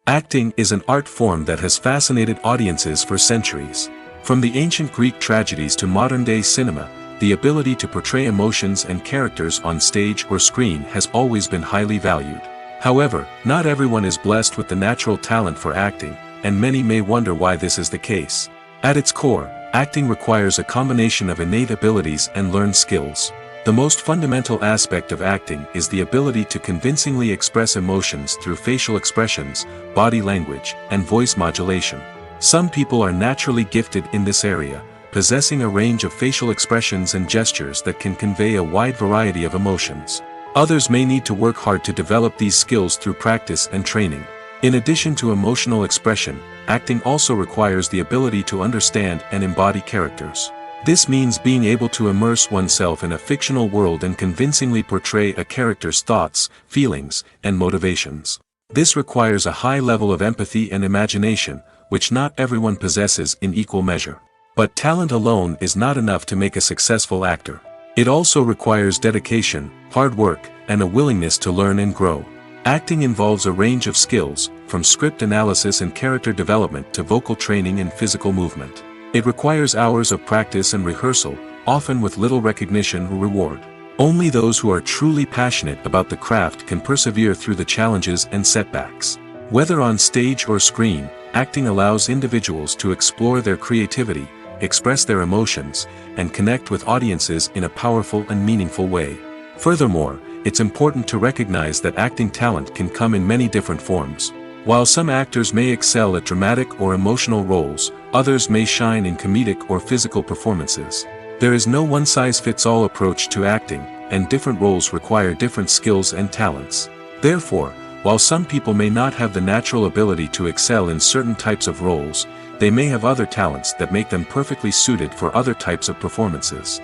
Acting is an art form that has fascinated audiences for centuries. From the ancient Greek tragedies to modern-day cinema, the ability to portray emotions and characters on stage or screen has always been highly valued. However, not everyone is blessed with the natural talent for acting, and many may wonder why this is the case. At its core, acting requires a combination of innate abilities and learned skills. The most fundamental aspect of acting is the ability to convincingly express emotions through facial expressions, body language, and voice modulation. Some people are naturally gifted in this area, possessing a range of facial expressions and gestures that can convey a wide variety of emotions. Others may need to work hard to develop these skills through practice and training. In addition to emotional expression, acting also requires the ability to understand and embody characters. This means being able to immerse oneself in a fictional world and convincingly portray a character's thoughts, feelings, and motivations. This requires a high level of empathy and imagination, which not everyone possesses in equal measure. But talent alone is not enough to make a successful actor. It also requires dedication, hard work, and a willingness to learn and grow. Acting involves a range of skills, from script analysis and character development to vocal training and physical movement. It requires hours of practice and rehearsal, often with little recognition or reward. Only those who are truly passionate about the craft can persevere through the challenges and setbacks. Whether on stage or screen, acting allows individuals to explore their creativity, express their emotions, and connect with audiences in a powerful and meaningful way. Furthermore, it's important to recognize that acting talent can come in many different forms. While some actors may excel at dramatic or emotional roles, others may shine in comedic or physical performances. There is no one-size-fits-all approach to acting, and different roles require different skills and talents. Therefore, While some people may not have the natural ability to excel in certain types of roles, they may have other talents that make them perfectly suited for other types of performances.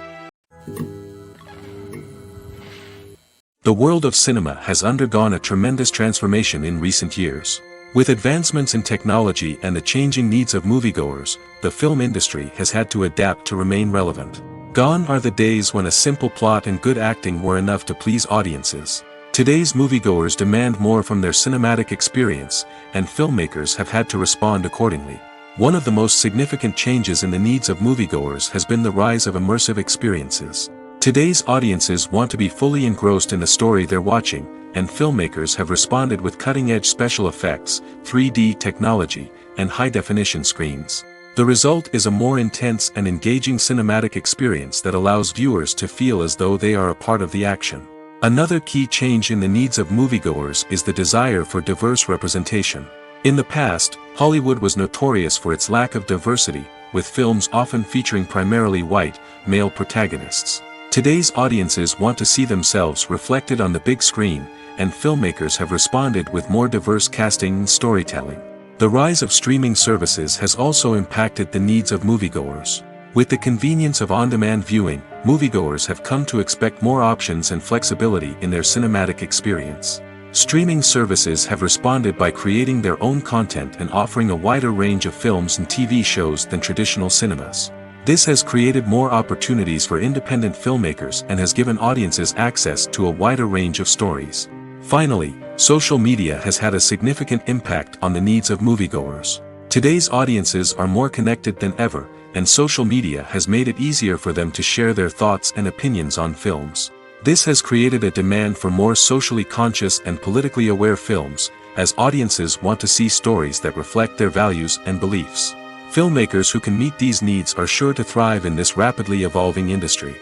The world of cinema has undergone a tremendous transformation in recent years. With advancements in technology and the changing needs of moviegoers, the film industry has had to adapt to remain relevant. Gone are the days when a simple plot and good acting were enough to please audiences. Today's moviegoers demand more from their cinematic experience, and filmmakers have had to respond accordingly. One of the most significant changes in the needs of moviegoers has been the rise of immersive experiences. Today's audiences want to be fully engrossed in the story they're watching, and filmmakers have responded with cutting-edge special effects, 3D technology, and high-definition screens. The result is a more intense and engaging cinematic experience that allows viewers to feel as though they are a part of the action. Another key change in the needs of moviegoers is the desire for diverse representation. In the past, Hollywood was notorious for its lack of diversity, with films often featuring primarily white, male protagonists. Today's audiences want to see themselves reflected on the big screen, and filmmakers have responded with more diverse casting and storytelling. The rise of streaming services has also impacted the needs of moviegoers. With the convenience of on-demand viewing, moviegoers have come to expect more options and flexibility in their cinematic experience. Streaming services have responded by creating their own content and offering a wider range of films and TV shows than traditional cinemas. This has created more opportunities for independent filmmakers and has given audiences access to a wider range of stories. Finally, social media has had a significant impact on the needs of moviegoers. Today's audiences are more connected than ever, and social media has made it easier for them to share their thoughts and opinions on films. This has created a demand for more socially conscious and politically aware films, as audiences want to see stories that reflect their values and beliefs. Filmmakers who can meet these needs are sure to thrive in this rapidly evolving industry.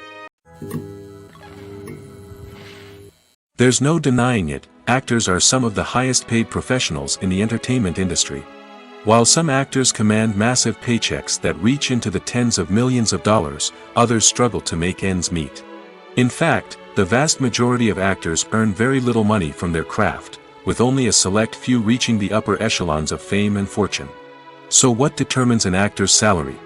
There's no denying it, actors are some of the highest paid professionals in the entertainment industry. While some actors command massive paychecks that reach into the tens of millions of dollars, others struggle to make ends meet. In fact, the vast majority of actors earn very little money from their craft, with only a select few reaching the upper echelons of fame and fortune. So what determines an actor's salary?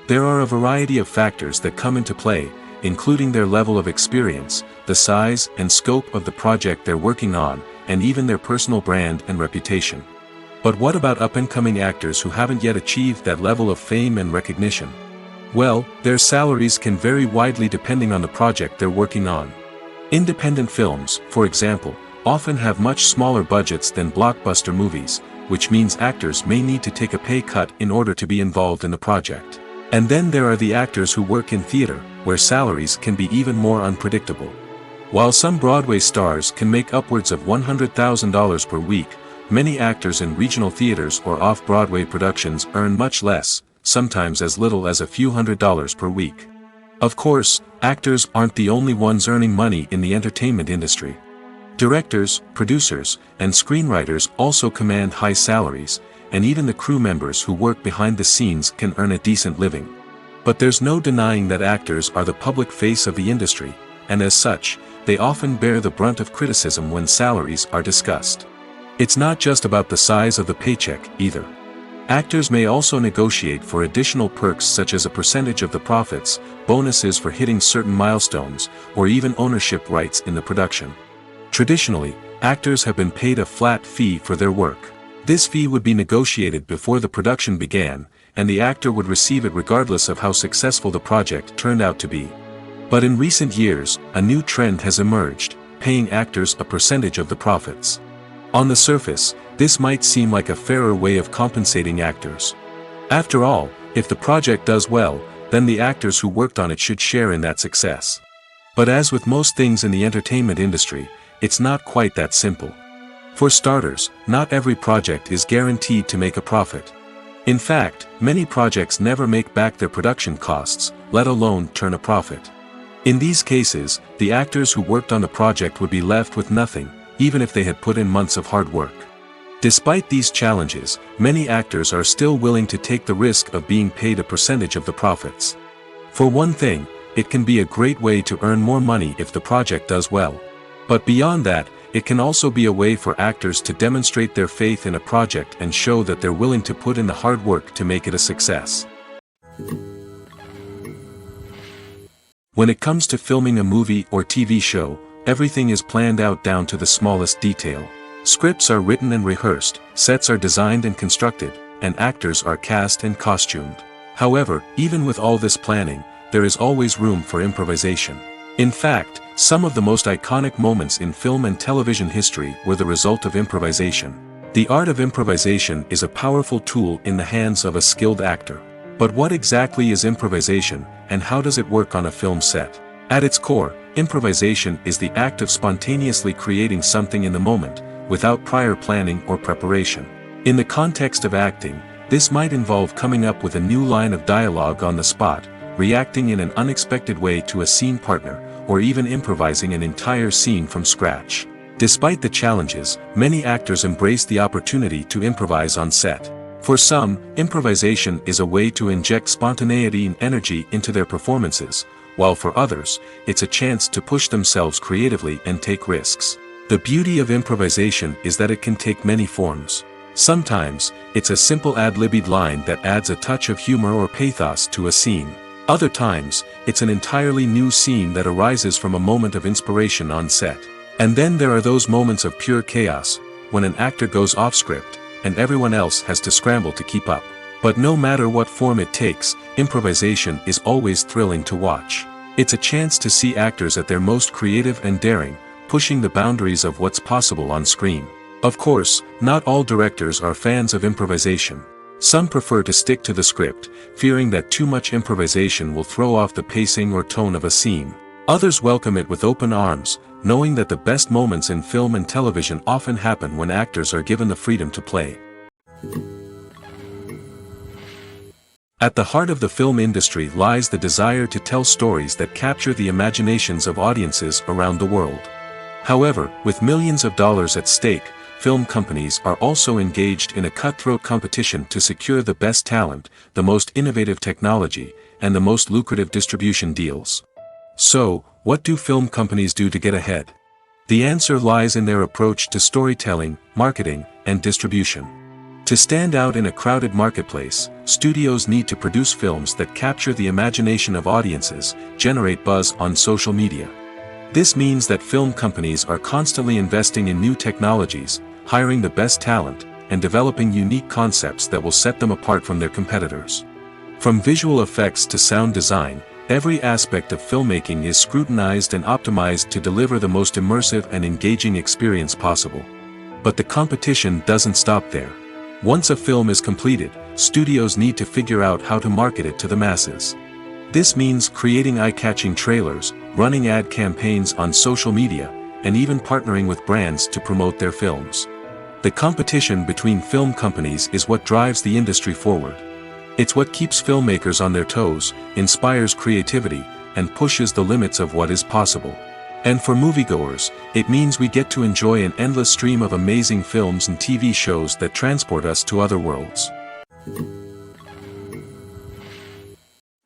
There are a variety of factors that come into play, including their level of experience, the size and scope of the project they're working on, and even their personal brand and reputation. But what about up-and-coming actors who haven't yet achieved that level of fame and recognition? Well, their salaries can vary widely depending on the project they're working on. Independent films, for example, often have much smaller budgets than blockbuster movies, which means actors may need to take a pay cut in order to be involved in the project. And then there are the actors who work in theater, where salaries can be even more unpredictable. While some Broadway stars can make upwards of $100,000 per week, many actors in regional theaters or off-Broadway productions earn much less, sometimes as little as a few $100s per week. Of course, actors aren't the only ones earning money in the entertainment industry. Directors, producers, and screenwriters also command high salaries, and even the crew members who work behind the scenes can earn a decent living. But there's no denying that actors are the public face of the industry, and as such, they often bear the brunt of criticism when salaries are discussed. It's not just about the size of the paycheck, either. Actors may also negotiate for additional perks such as a percentage of the profits, bonuses for hitting certain milestones, or even ownership rights in the production. Traditionally, actors have been paid a flat fee for their work. This fee would be negotiated before the production began, and the actor would receive it regardless of how successful the project turned out to be. But in recent years, a new trend has emerged, paying actors a percentage of the profits. On the surface, this might seem like a fairer way of compensating actors. After all, if the project does well, then the actors who worked on it should share in that success. But as with most things in the entertainment industry, it's not quite that simple. For starters, not every project is guaranteed to make a profit. In fact, many projects never make back their production costs, let alone turn a profit. In these cases, the actors who worked on the project would be left with nothing, even if they had put in months of hard work. Despite these challenges, many actors are still willing to take the risk of being paid a percentage of the profits. For one thing, it can be a great way to earn more money if the project does well. But beyond that, it can also be a way for actors to demonstrate their faith in a project and show that they're willing to put in the hard work to make it a success. When it comes to filming a movie or TV show, everything is planned out down to the smallest detail. Scripts are written and rehearsed, sets are designed and constructed, and actors are cast and costumed. However, even with all this planning, there is always room for improvisation. In fact, some of the most iconic moments in film and television history were the result of improvisation. The art of improvisation is a powerful tool in the hands of a skilled actor. But what exactly is improvisation, and how does it work on a film set? At its core, improvisation is the act of spontaneously creating something in the moment, without prior planning or preparation. In the context of acting, this might involve coming up with a new line of dialogue on the spot, reacting in an unexpected way to a scene partner, or even improvising an entire scene from scratch. Despite the challenges, many actors embrace the opportunity to improvise on set. For some, improvisation is a way to inject spontaneity and energy into their performances, while for others, it's a chance to push themselves creatively and take risks. The beauty of improvisation is that it can take many forms. Sometimes, it's a simple ad-libbed line that adds a touch of humor or pathos to a scene. Other times, it's an entirely new scene that arises from a moment of inspiration on set. And then there are those moments of pure chaos, when an actor goes off script, and everyone else has to scramble to keep up. But no matter what form it takes, improvisation is always thrilling to watch. It's a chance to see actors at their most creative and daring, pushing the boundaries of what's possible on screen. Of course, not all directors are fans of improvisation. Some prefer to stick to the script, fearing that too much improvisation will throw off the pacing or tone of a scene. Others welcome it with open arms, knowing that the best moments in film and television often happen when actors are given the freedom to play. At the heart of the film industry lies the desire to tell stories that capture the imaginations of audiences around the world. However, with millions of dollars at stake, film companies are also engaged in a cutthroat competition to secure the best talent, the most innovative technology, and the most lucrative distribution deals. So, what do film companies do to get ahead? The answer lies in their approach to storytelling, marketing, and distribution. To stand out in a crowded marketplace, studios need to produce films that capture the imagination of audiences, generate buzz on social media. This means that film companies are constantly investing in new technologies, hiring the best talent, and developing unique concepts that will set them apart from their competitors. From visual effects to sound design, every aspect of filmmaking is scrutinized and optimized to deliver the most immersive and engaging experience possible. But the competition doesn't stop there. Once a film is completed, studios need to figure out how to market it to the masses. This means creating eye-catching trailers, running ad campaigns on social media, and even partnering with brands to promote their films. The competition between film companies is what drives the industry forward. It's what keeps filmmakers on their toes, inspires creativity, and pushes the limits of what is possible. And for moviegoers, it means we get to enjoy an endless stream of amazing films and TV shows that transport us to other worlds.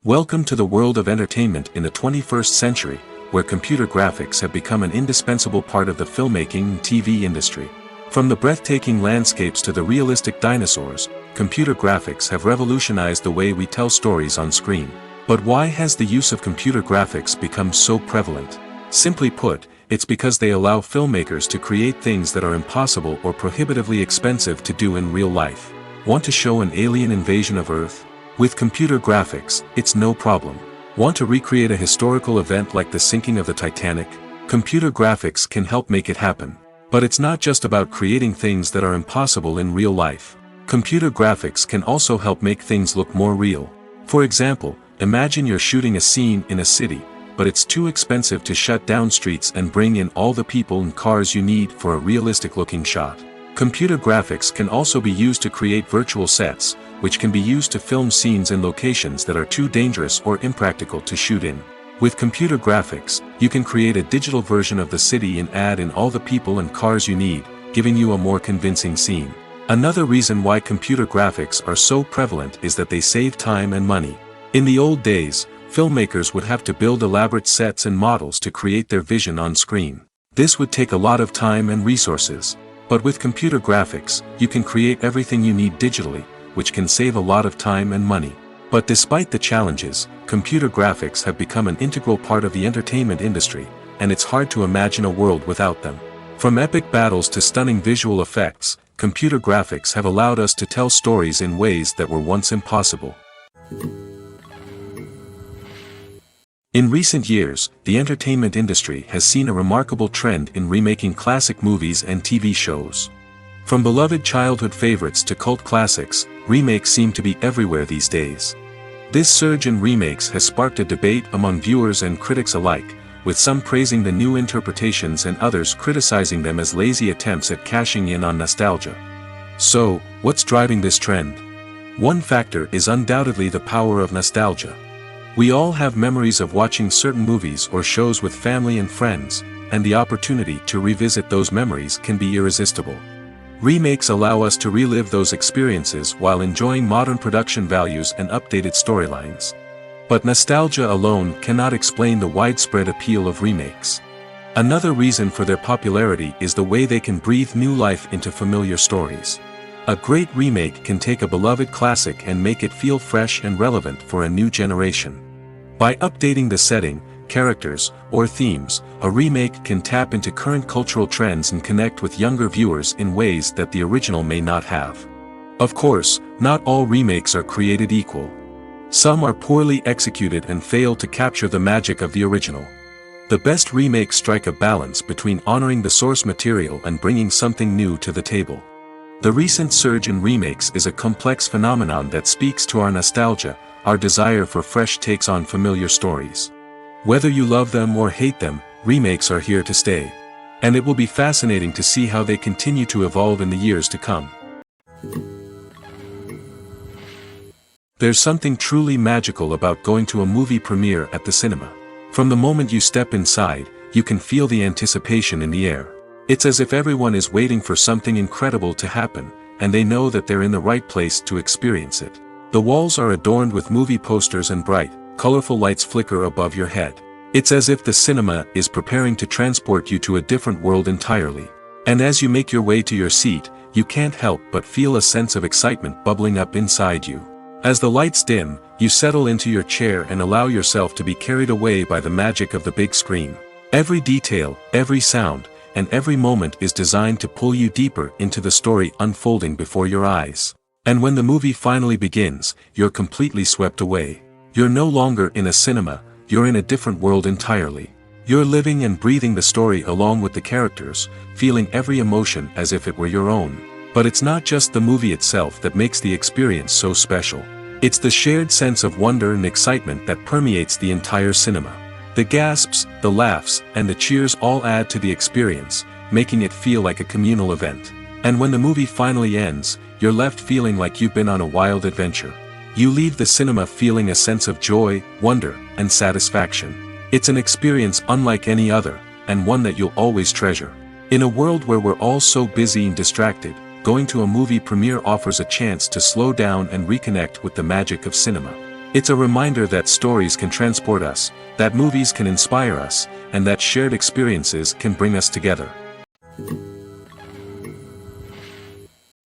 Welcome to the world of entertainment in the 21st century, where computer graphics have become an indispensable part of the filmmaking and TV industry. From the breathtaking landscapes to the realistic dinosaurs, computer graphics have revolutionized the way we tell stories on screen. But why has the use of computer graphics become so prevalent? Simply put, it's because they allow filmmakers to create things that are impossible or prohibitively expensive to do in real life. Want to show an alien invasion of Earth? With computer graphics, it's no problem. Want to recreate a historical event like the sinking of the Titanic? Computer graphics can help make it happen. But it's not just about creating things that are impossible in real life. Computer graphics can also help make things look more real. For example, imagine you're shooting a scene in a city, but it's too expensive to shut down streets and bring in all the people and cars you need for a realistic-looking shot. Computer graphics can also be used to create virtual sets, which can be used to film scenes in locations that are too dangerous or impractical to shoot in. With computer graphics, you can create a digital version of the city and add in all the people and cars you need, giving you a more convincing scene. Another reason why computer graphics are so prevalent is that they save time and money. In the old days, filmmakers would have to build elaborate sets and models to create their vision on screen. This would take a lot of time and resources. But with computer graphics, you can create everything you need digitally, which can save a lot of time and money. But despite the challenges, computer graphics have become an integral part of the entertainment industry, and it's hard to imagine a world without them. From epic battles to stunning visual effects, computer graphics have allowed us to tell stories in ways that were once impossible. In recent years, the entertainment industry has seen a remarkable trend in remaking classic movies and TV shows. From beloved childhood favorites to cult classics, remakes seem to be everywhere these days. This surge in remakes has sparked a debate among viewers and critics alike, with some praising the new interpretations and others criticizing them as lazy attempts at cashing in on nostalgia. So, what's driving this trend? One factor is undoubtedly the power of nostalgia. We all have memories of watching certain movies or shows with family and friends, and the opportunity to revisit those memories can be irresistible. Remakes allow us to relive those experiences while enjoying modern production values and updated storylines. But nostalgia alone cannot explain the widespread appeal of remakes. Another reason for their popularity is the way they can breathe new life into familiar stories. A great remake can take a beloved classic and make it feel fresh and relevant for a new generation. By updating the setting, characters, or themes, a remake can tap into current cultural trends and connect with younger viewers in ways that the original may not have. Of course, not all remakes are created equal. Some are poorly executed and fail to capture the magic of the original. The best remakes strike a balance between honoring the source material and bringing something new to the table. The recent surge in remakes is a complex phenomenon that speaks to our nostalgia, our desire for fresh takes on familiar stories. Whether you love them or hate them, remakes are here to stay. And it will be fascinating to see how they continue to evolve in the years to come. There's something truly magical about going to a movie premiere at the cinema. From the moment you step inside, you can feel the anticipation in the air. It's as if everyone is waiting for something incredible to happen, and they know that they're in the right place to experience it. The walls are adorned with movie posters and bright, colorful lights flicker above your head. It's as if the cinema is preparing to transport you to a different world entirely. And as you make your way to your seat, you can't help but feel a sense of excitement bubbling up inside you. As the lights dim, you settle into your chair and allow yourself to be carried away by the magic of the big screen. Every detail, every sound, and every moment is designed to pull you deeper into the story unfolding before your eyes. And when the movie finally begins, you're completely swept away. You're no longer in a cinema, you're in a different world entirely. You're living and breathing the story along with the characters, feeling every emotion as if it were your own. But it's not just the movie itself that makes the experience so special. It's the shared sense of wonder and excitement that permeates the entire cinema. The gasps, the laughs, and the cheers all add to the experience, making it feel like a communal event. And when the movie finally ends, you're left feeling like you've been on a wild adventure. You leave the cinema feeling a sense of joy, wonder, and satisfaction. It's an experience unlike any other, and one that you'll always treasure. In a world where we're all so busy and distracted, going to a movie premiere offers a chance to slow down and reconnect with the magic of cinema. It's a reminder that stories can transport us, that movies can inspire us, and that shared experiences can bring us together.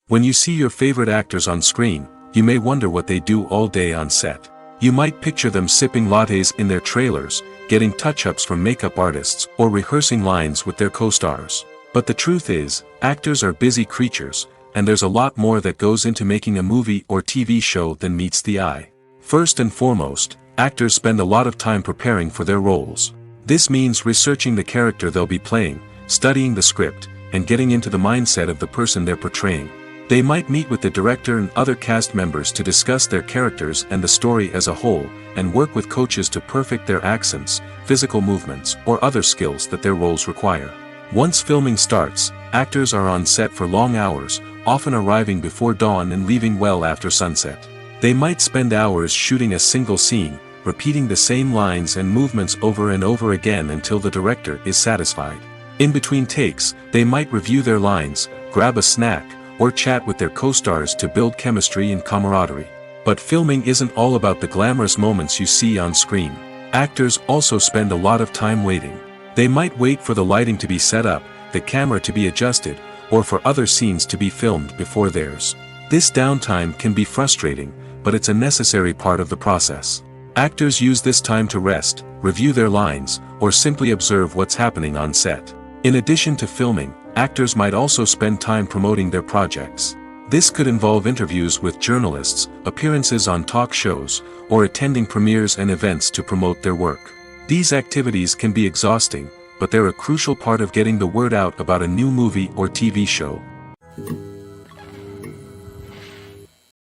When you see your favorite actors on screen, you may wonder what they do all day on set. You might picture them sipping lattes in their trailers, getting touch-ups from makeup artists, or rehearsing lines with their co-stars. But the truth is, actors are busy creatures, and there's a lot more that goes into making a movie or TV show than meets the eye. First and foremost, actors spend a lot of time preparing for their roles. This means researching the character they'll be playing, studying the script, and getting into the mindset of the person they're portraying. They might meet with the director and other cast members to discuss their characters and the story as a whole, and work with coaches to perfect their accents, physical movements, or other skills that their roles require. Once filming starts, actors are on set for long hours, often arriving before dawn and leaving well after sunset. They might spend hours shooting a single scene, repeating the same lines and movements over and over again until the director is satisfied. In between takes, they might review their lines, grab a snack, or chat with their co-stars to build chemistry and camaraderie. But filming isn't all about the glamorous moments you see on screen. Actors also spend a lot of time waiting. They might wait for the lighting to be set up, the camera to be adjusted, or for other scenes to be filmed before theirs. This downtime can be frustrating, but it's a necessary part of the process. Actors use this time to rest, review their lines, or simply observe what's happening on set. In addition to filming, actors might also spend time promoting their projects. This could involve interviews with journalists, appearances on talk shows, or attending premieres and events to promote their work. These activities can be exhausting, but they're a crucial part of getting the word out about a new movie or TV show.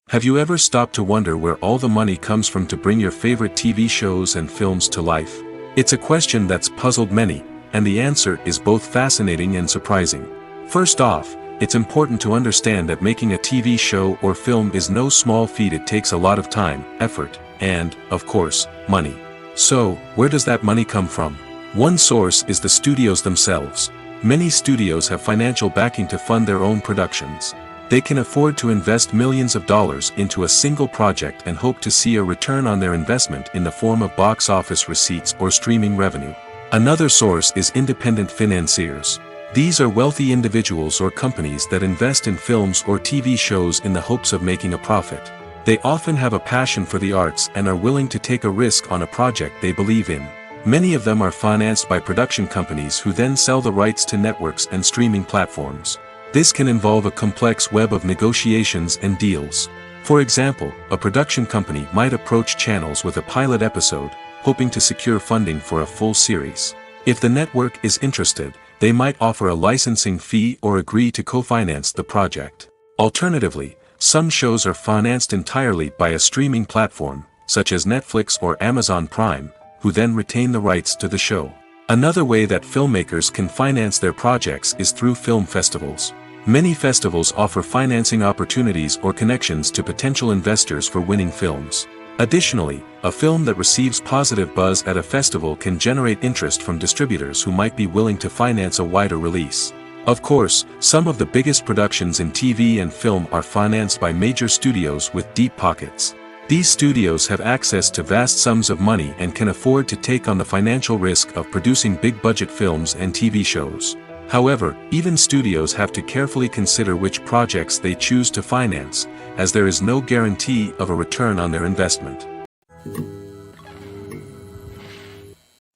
Have you ever stopped to wonder where all the money comes from to bring your favorite TV shows and films to life? It's a question that's puzzled many, and the answer is both fascinating and surprising. First off, it's important to understand that making a TV show or film is no small feat. It takes a lot of time, effort, and, of course, money. So, where does that money come from? One source is the studios themselves. Many studios have financial backing to fund their own productions. They can afford to invest millions of dollars into a single project and hope to see a return on their investment in the form of box office receipts or streaming revenue. Another source is independent financiers. These are wealthy individuals or companies that invest in films or TV shows in the hopes of making a profit. They often have a passion for the arts and are willing to take a risk on a project they believe in. Many of them are financed by production companies who then sell the rights to networks and streaming platforms. This can involve a complex web of negotiations and deals. For example, a production company might approach channels with a pilot episode, hoping to secure funding for a full series. If the network is interested, they might offer a licensing fee or agree to co-finance the project. Alternatively, some shows are financed entirely by a streaming platform, such as Netflix or Amazon Prime, who then retain the rights to the show. Another way that filmmakers can finance their projects is through film festivals. Many festivals offer financing opportunities or connections to potential investors for winning films. Additionally, a film that receives positive buzz at a festival can generate interest from distributors who might be willing to finance a wider release. Of course, some of the biggest productions in TV and film are financed by major studios with deep pockets. These studios have access to vast sums of money and can afford to take on the financial risk of producing big-budget films and TV shows. However, even studios have to carefully consider which projects they choose to finance, as there is no guarantee of a return on their investment.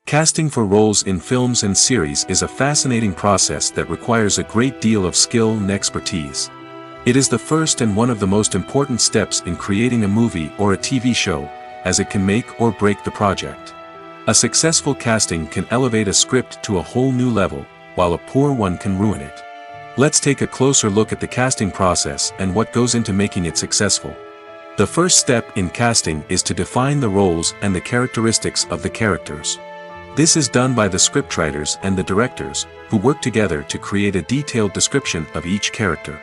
Casting for roles in films and series is a fascinating process that requires a great deal of skill and expertise. It is the first and one of the most important steps in creating a movie or a TV show, as it can make or break the project. A successful casting can elevate a script to a whole new level, while a poor one can ruin it. Let's take a closer look at the casting process and what goes into making it successful. The first step in casting is to define the roles and the characteristics of the characters. This is done by the scriptwriters and the directors, who work together to create a detailed description of each character.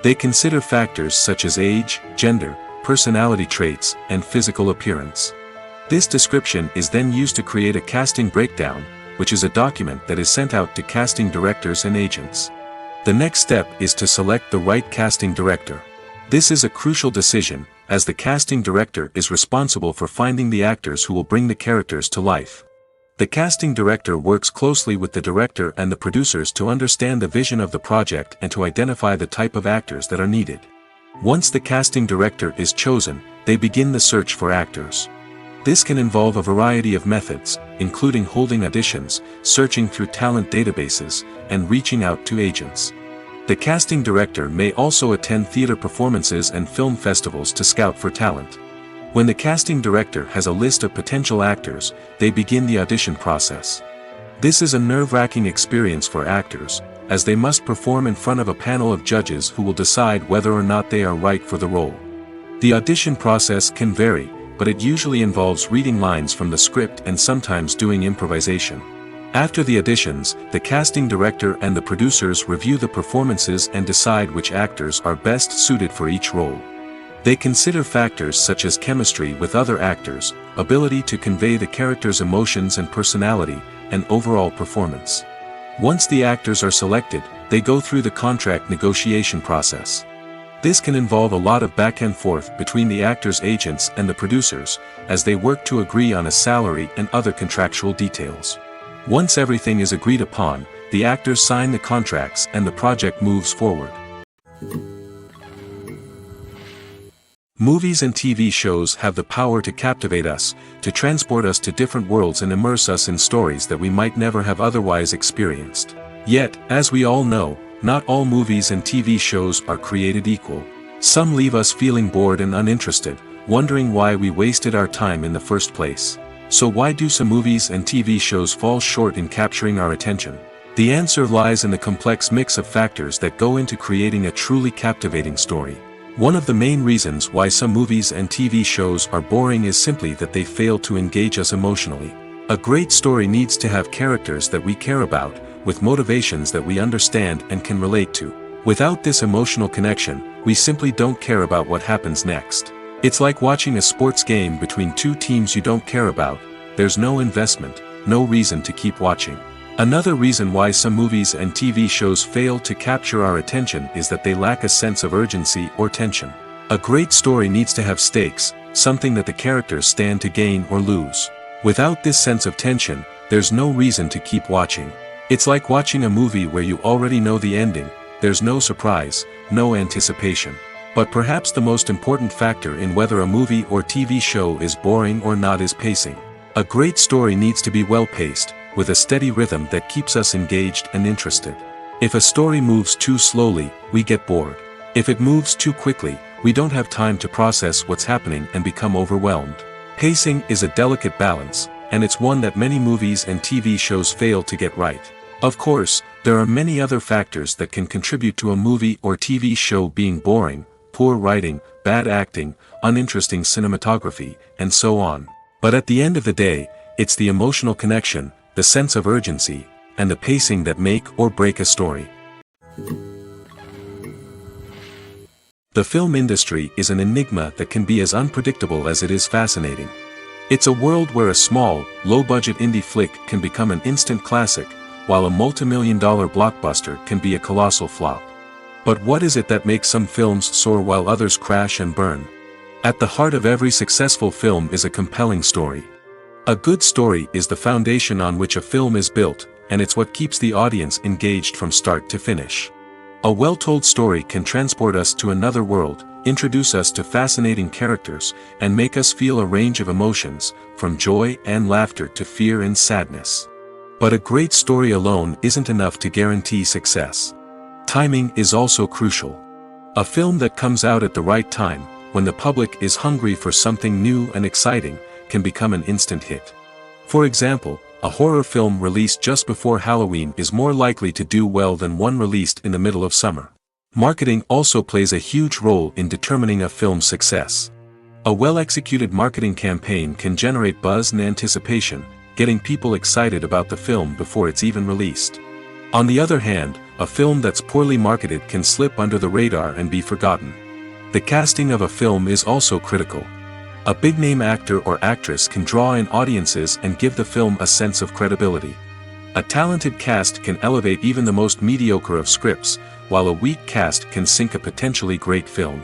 They consider factors such as age, gender, personality traits, and physical appearance. This description is then used to create a casting breakdown, which is a document that is sent out to casting directors and agents. The next step is to select the right casting director. This is a crucial decision, as the casting director is responsible for finding the actors who will bring the characters to life. The casting director works closely with the director and the producers to understand the vision of the project and to identify the type of actors that are needed. Once the casting director is chosen, they begin the search for actors. This can involve a variety of methods, including holding auditions, searching through talent databases, and reaching out to agents. The casting director may also attend theater performances and film festivals to scout for talent. When the casting director has a list of potential actors, they begin the audition process. This is a nerve-wracking experience for actors, as they must perform in front of a panel of judges who will decide whether or not they are right for the role. The audition process can vary, but it usually involves reading lines from the script and sometimes doing improvisation. After the auditions, the casting director and the producers review the performances and decide which actors are best suited for each role. They consider factors such as chemistry with other actors, ability to convey the character's emotions and personality, and overall performance. Once the actors are selected, they go through the contract negotiation process. This can involve a lot of back and forth between the actors' agents and the producers, as they work to agree on a salary and other contractual details. Once everything is agreed upon, the actors sign the contracts and the project moves forward. Movies and TV shows have the power to captivate us, to transport us to different worlds and immerse us in stories that we might never have otherwise experienced. Yet, as we all know, not all movies and TV shows are created equal. Some leave us feeling bored and uninterested, wondering why we wasted our time in the first place. So why do some movies and TV shows fall short in capturing our attention? The answer lies in the complex mix of factors that go into creating a truly captivating story. One of the main reasons why some movies and TV shows are boring is simply that they fail to engage us emotionally. A great story needs to have characters that we care about, with motivations that we understand and can relate to. Without this emotional connection, we simply don't care about what happens next. It's like watching a sports game between two teams you don't care about. There's no investment, no reason to keep watching. Another reason why some movies and TV shows fail to capture our attention is that they lack a sense of urgency or tension. A great story needs to have stakes, something that the characters stand to gain or lose. Without this sense of tension, there's no reason to keep watching. It's like watching a movie where you already know the ending, there's no surprise, no anticipation. But perhaps the most important factor in whether a movie or TV show is boring or not is pacing. A great story needs to be well-paced, with a steady rhythm that keeps us engaged and interested. If a story moves too slowly, we get bored. If it moves too quickly, we don't have time to process what's happening and become overwhelmed. Pacing is a delicate balance, and it's one that many movies and TV shows fail to get right. Of course, there are many other factors that can contribute to a movie or TV show being boring: poor writing, bad acting, uninteresting cinematography, and so on. But at the end of the day, it's the emotional connection, the sense of urgency, and the pacing that make or break a story. The film industry is an enigma that can be as unpredictable as it is fascinating. It's a world where a small, low-budget indie flick can become an instant classic, while a multi-million-dollar blockbuster can be a colossal flop. But what is it that makes some films soar while others crash and burn? At the heart of every successful film is a compelling story. A good story is the foundation on which a film is built, and it's what keeps the audience engaged from start to finish. A well-told story can transport us to another world, introduce us to fascinating characters, and make us feel a range of emotions, from joy and laughter to fear and sadness. But a great story alone isn't enough to guarantee success. Timing is also crucial. A film that comes out at the right time, when the public is hungry for something new and exciting, can become an instant hit. For example, a horror film released just before Halloween is more likely to do well than one released in the middle of summer. Marketing also plays a huge role in determining a film's success. A well-executed marketing campaign can generate buzz and anticipation, getting people excited about the film before it's even released. On the other hand, a film that's poorly marketed can slip under the radar and be forgotten. The casting of a film is also critical. A big-name actor or actress can draw in audiences and give the film a sense of credibility. A talented cast can elevate even the most mediocre of scripts, while a weak cast can sink a potentially great film.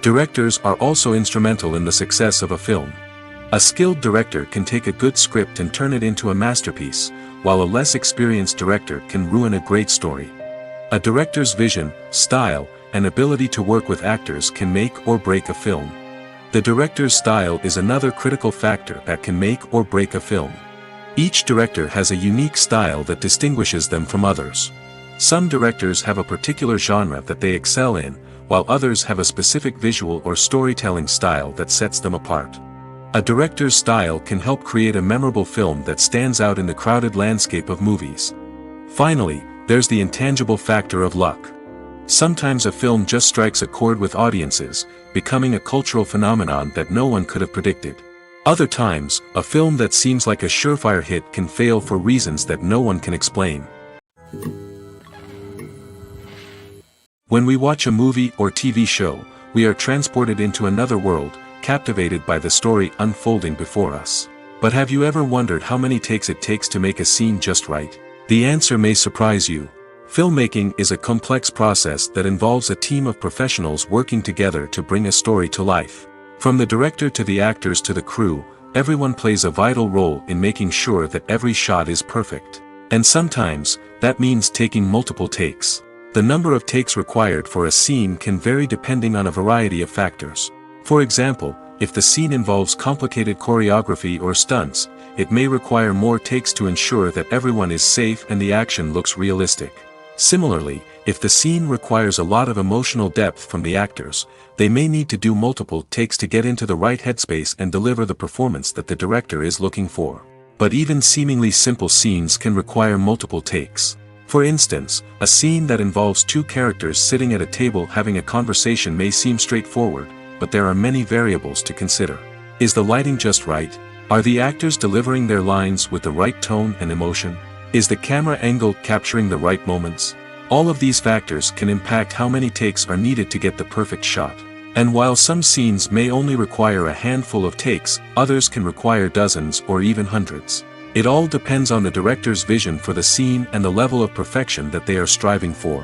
Directors are also instrumental in the success of a film. A skilled director can take a good script and turn it into a masterpiece, while a less experienced director can ruin a great story. A director's vision, style, and ability to work with actors can make or break a film. The director's style is another critical factor that can make or break a film. Each director has a unique style that distinguishes them from others. Some directors have a particular genre that they excel in, while others have a specific visual or storytelling style that sets them apart. A director's style can help create a memorable film that stands out in the crowded landscape of movies. Finally, there's the intangible factor of luck. Sometimes a film just strikes a chord with audiences, becoming a cultural phenomenon that no one could have predicted. Other times, a film that seems like a surefire hit can fail for reasons that no one can explain. When we watch a movie or TV show, we are transported into another world, captivated by the story unfolding before us. But have you ever wondered how many takes it takes to make a scene just right? The answer may surprise you. Filmmaking is a complex process that involves a team of professionals working together to bring a story to life. From the director to the actors to the crew, everyone plays a vital role in making sure that every shot is perfect. And sometimes, that means taking multiple takes. The number of takes required for a scene can vary depending on a variety of factors. For example, if the scene involves complicated choreography or stunts, it may require more takes to ensure that everyone is safe and the action looks realistic. Similarly, if the scene requires a lot of emotional depth from the actors, they may need to do multiple takes to get into the right headspace and deliver the performance that the director is looking for. But even seemingly simple scenes can require multiple takes. For instance, a scene that involves two characters sitting at a table having a conversation may seem straightforward, but there are many variables to consider. Is the lighting just right? Are the actors delivering their lines with the right tone and emotion? Is the camera angle capturing the right moments? All of these factors can impact how many takes are needed to get the perfect shot. And while some scenes may only require a handful of takes, others can require dozens or even hundreds. It all depends on the director's vision for the scene and the level of perfection that they are striving for.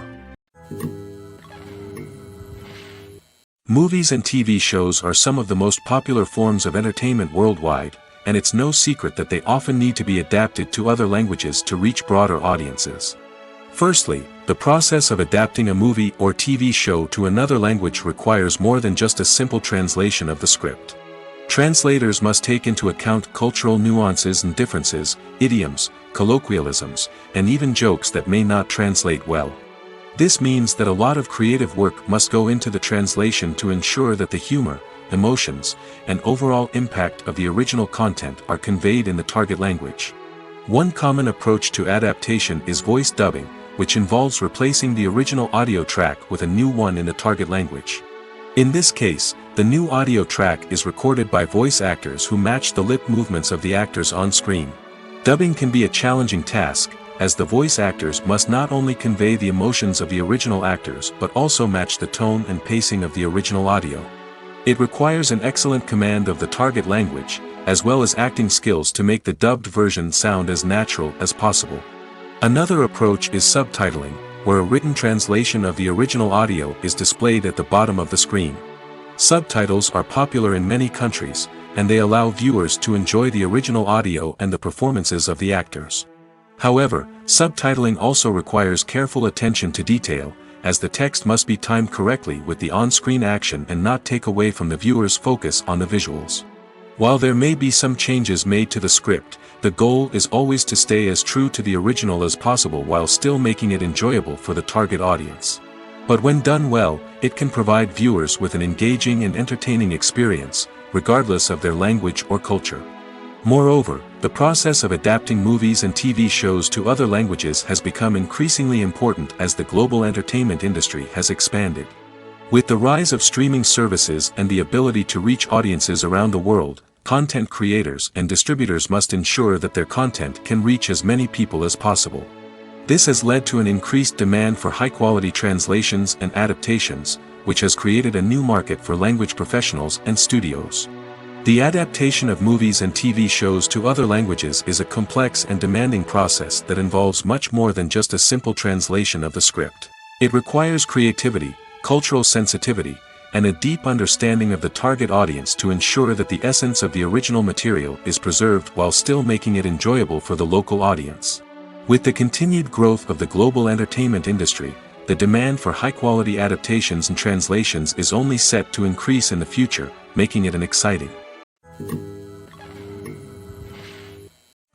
Movies and TV shows are some of the most popular forms of entertainment worldwide, and it's no secret that they often need to be adapted to other languages to reach broader audiences. Firstly, the process of adapting a movie or TV show to another language requires more than just a simple translation of the script. Translators must take into account cultural nuances and differences, idioms, colloquialisms, and even jokes that may not translate well. This means that a lot of creative work must go into the translation to ensure that the humor, emotions, and overall impact of the original content are conveyed in the target language. One common approach to adaptation is voice dubbing, which involves replacing the original audio track with a new one in the target language. In this case, the new audio track is recorded by voice actors who match the lip movements of the actors on screen. Dubbing can be a challenging task, as the voice actors must not only convey the emotions of the original actors but also match the tone and pacing of the original audio. It requires an excellent command of the target language, as well as acting skills to make the dubbed version sound as natural as possible. Another approach is subtitling, where a written translation of the original audio is displayed at the bottom of the screen. Subtitles are popular in many countries, and they allow viewers to enjoy the original audio and the performances of the actors. However, subtitling also requires careful attention to detail, as the text must be timed correctly with the on-screen action and not take away from the viewer's focus on the visuals. While there may be some changes made to the script, the goal is always to stay as true to the original as possible while still making it enjoyable for the target audience. But when done well, it can provide viewers with an engaging and entertaining experience, regardless of their language or culture. Moreover, the process of adapting movies and TV shows to other languages has become increasingly important as the global entertainment industry has expanded. With the rise of streaming services and the ability to reach audiences around the world, content creators and distributors must ensure that their content can reach as many people as possible. This has led to an increased demand for high-quality translations and adaptations, which has created a new market for language professionals and studios. The adaptation of movies and TV shows to other languages is a complex and demanding process that involves much more than just a simple translation of the script. It requires creativity, cultural sensitivity, and a deep understanding of the target audience to ensure that the essence of the original material is preserved while still making it enjoyable for the local audience. With the continued growth of the global entertainment industry, the demand for high-quality adaptations and translations is only set to increase in the future, making it an exciting.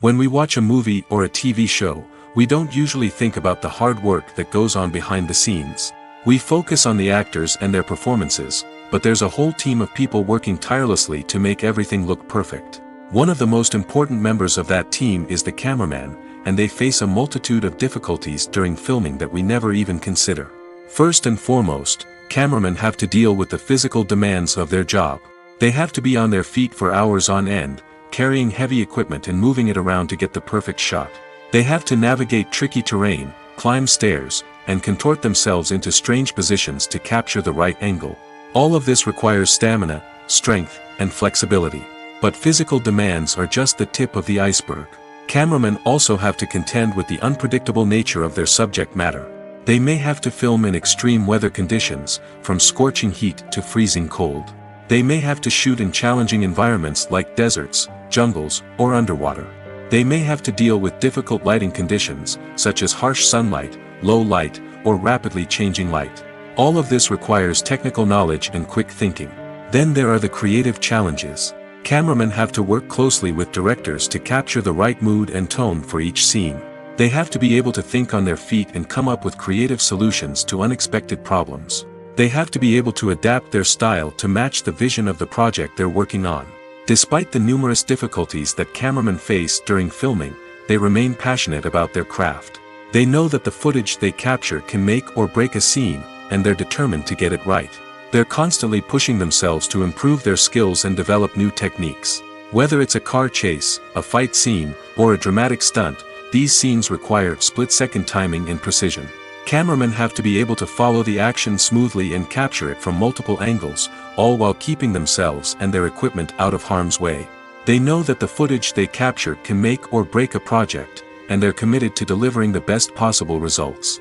When we watch a movie or a TV show, we don't usually think about the hard work that goes on behind the scenes. We focus on the actors and their performances, but there's a whole team of people working tirelessly to make everything look perfect. One of the most important members of that team is the cameraman, and they face a multitude of difficulties during filming that we never even consider. First and foremost, cameramen have to deal with the physical demands of their job. They have to be on their feet for hours on end, carrying heavy equipment and moving it around to get the perfect shot. They have to navigate tricky terrain, climb stairs, and contort themselves into strange positions to capture the right angle. All of this requires stamina, strength, and flexibility. But physical demands are just the tip of the iceberg. Cameramen also have to contend with the unpredictable nature of their subject matter. They may have to film in extreme weather conditions, from scorching heat to freezing cold. They may have to shoot in challenging environments like deserts, jungles, or underwater. They may have to deal with difficult lighting conditions, such as harsh sunlight, low light, or rapidly changing light. All of this requires technical knowledge and quick thinking. Then there are the creative challenges. Cameramen have to work closely with directors to capture the right mood and tone for each scene. They have to be able to think on their feet and come up with creative solutions to unexpected problems. They have to be able to adapt their style to match the vision of the project they're working on. Despite the numerous difficulties that cameramen face during filming, they remain passionate about their craft. They know that the footage they capture can make or break a scene, and they're determined to get it right. They're constantly pushing themselves to improve their skills and develop new techniques. Whether it's a car chase, a fight scene, or a dramatic stunt, these scenes require split-second timing and precision. Cameramen have to be able to follow the action smoothly and capture it from multiple angles, all while keeping themselves and their equipment out of harm's way. They know that the footage they capture can make or break a project, and they're committed to delivering the best possible results.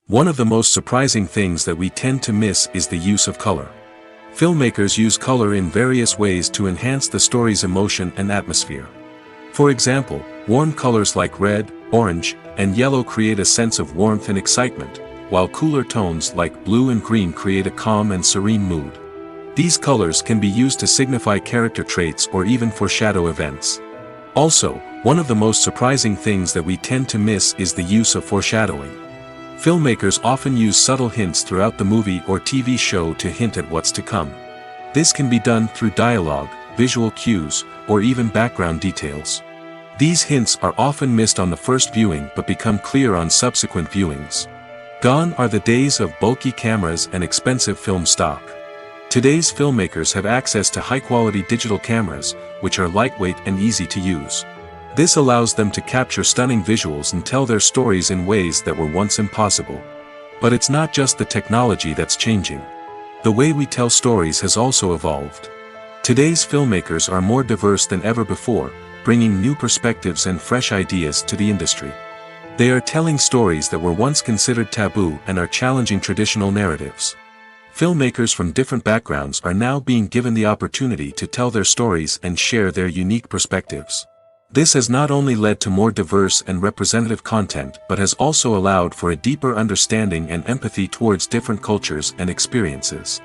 One of the most surprising things that we tend to miss is the use of color. Filmmakers use color in various ways to enhance the story's emotion and atmosphere. For example, warm colors like red, orange, and yellow create a sense of warmth and excitement, while cooler tones like blue and green create a calm and serene mood. These colors can be used to signify character traits or even foreshadow events. Also, one of the most surprising things that we tend to miss is the use of foreshadowing. Filmmakers often use subtle hints throughout the movie or TV show to hint at what's to come. This can be done through dialogue, visual cues, or even background details. These hints are often missed on the first viewing but become clear on subsequent viewings. Gone are the days of bulky cameras and expensive film stock. Today's filmmakers have access to high-quality digital cameras, which are lightweight and easy to use. This allows them to capture stunning visuals and tell their stories in ways that were once impossible. But it's not just the technology that's changing. The way we tell stories has also evolved. Today's filmmakers are more diverse than ever before, bringing new perspectives and fresh ideas to the industry. They are telling stories that were once considered taboo and are challenging traditional narratives. Filmmakers from different backgrounds are now being given the opportunity to tell their stories and share their unique perspectives. This has not only led to more diverse and representative content but has also allowed for a deeper understanding and empathy towards different cultures and experiences.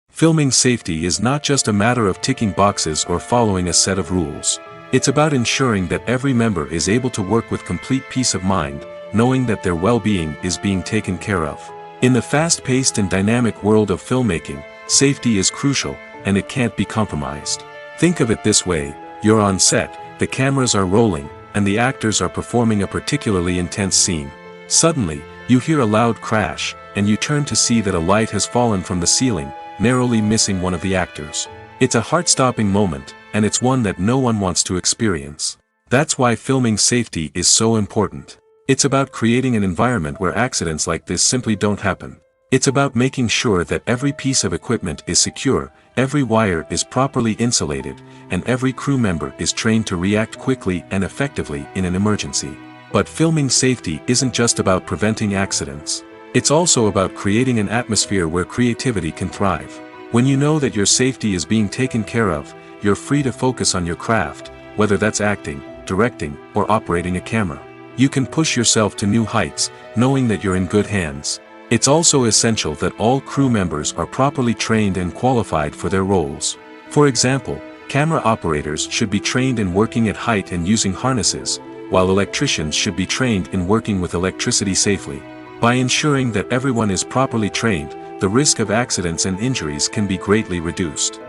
Filming safety is not just a matter of ticking boxes or following a set of rules. It's about ensuring that every member is able to work with complete peace of mind, knowing that their well-being is being taken care of. In the fast-paced and dynamic world of filmmaking, safety is crucial, and it can't be compromised. Think of it this way: you're on set, the cameras are rolling, and the actors are performing a particularly intense scene. Suddenly, you hear a loud crash, and you turn to see that a light has fallen from the ceiling, narrowly missing one of the actors. It's a heart-stopping moment, and it's one that no one wants to experience. That's why filming safety is so important. It's about creating an environment where accidents like this simply don't happen. It's about making sure that every piece of equipment is secure, every wire is properly insulated, and every crew member is trained to react quickly and effectively in an emergency. But filming safety isn't just about preventing accidents. It's also about creating an atmosphere where creativity can thrive. When you know that your safety is being taken care of, you're free to focus on your craft, whether that's acting, directing, or operating a camera. You can push yourself to new heights, knowing that you're in good hands. It's also essential that all crew members are properly trained and qualified for their roles. For example, camera operators should be trained in working at height and using harnesses, while electricians should be trained in working with electricity safely. By ensuring that everyone is properly trained, the risk of accidents and injuries can be greatly reduced.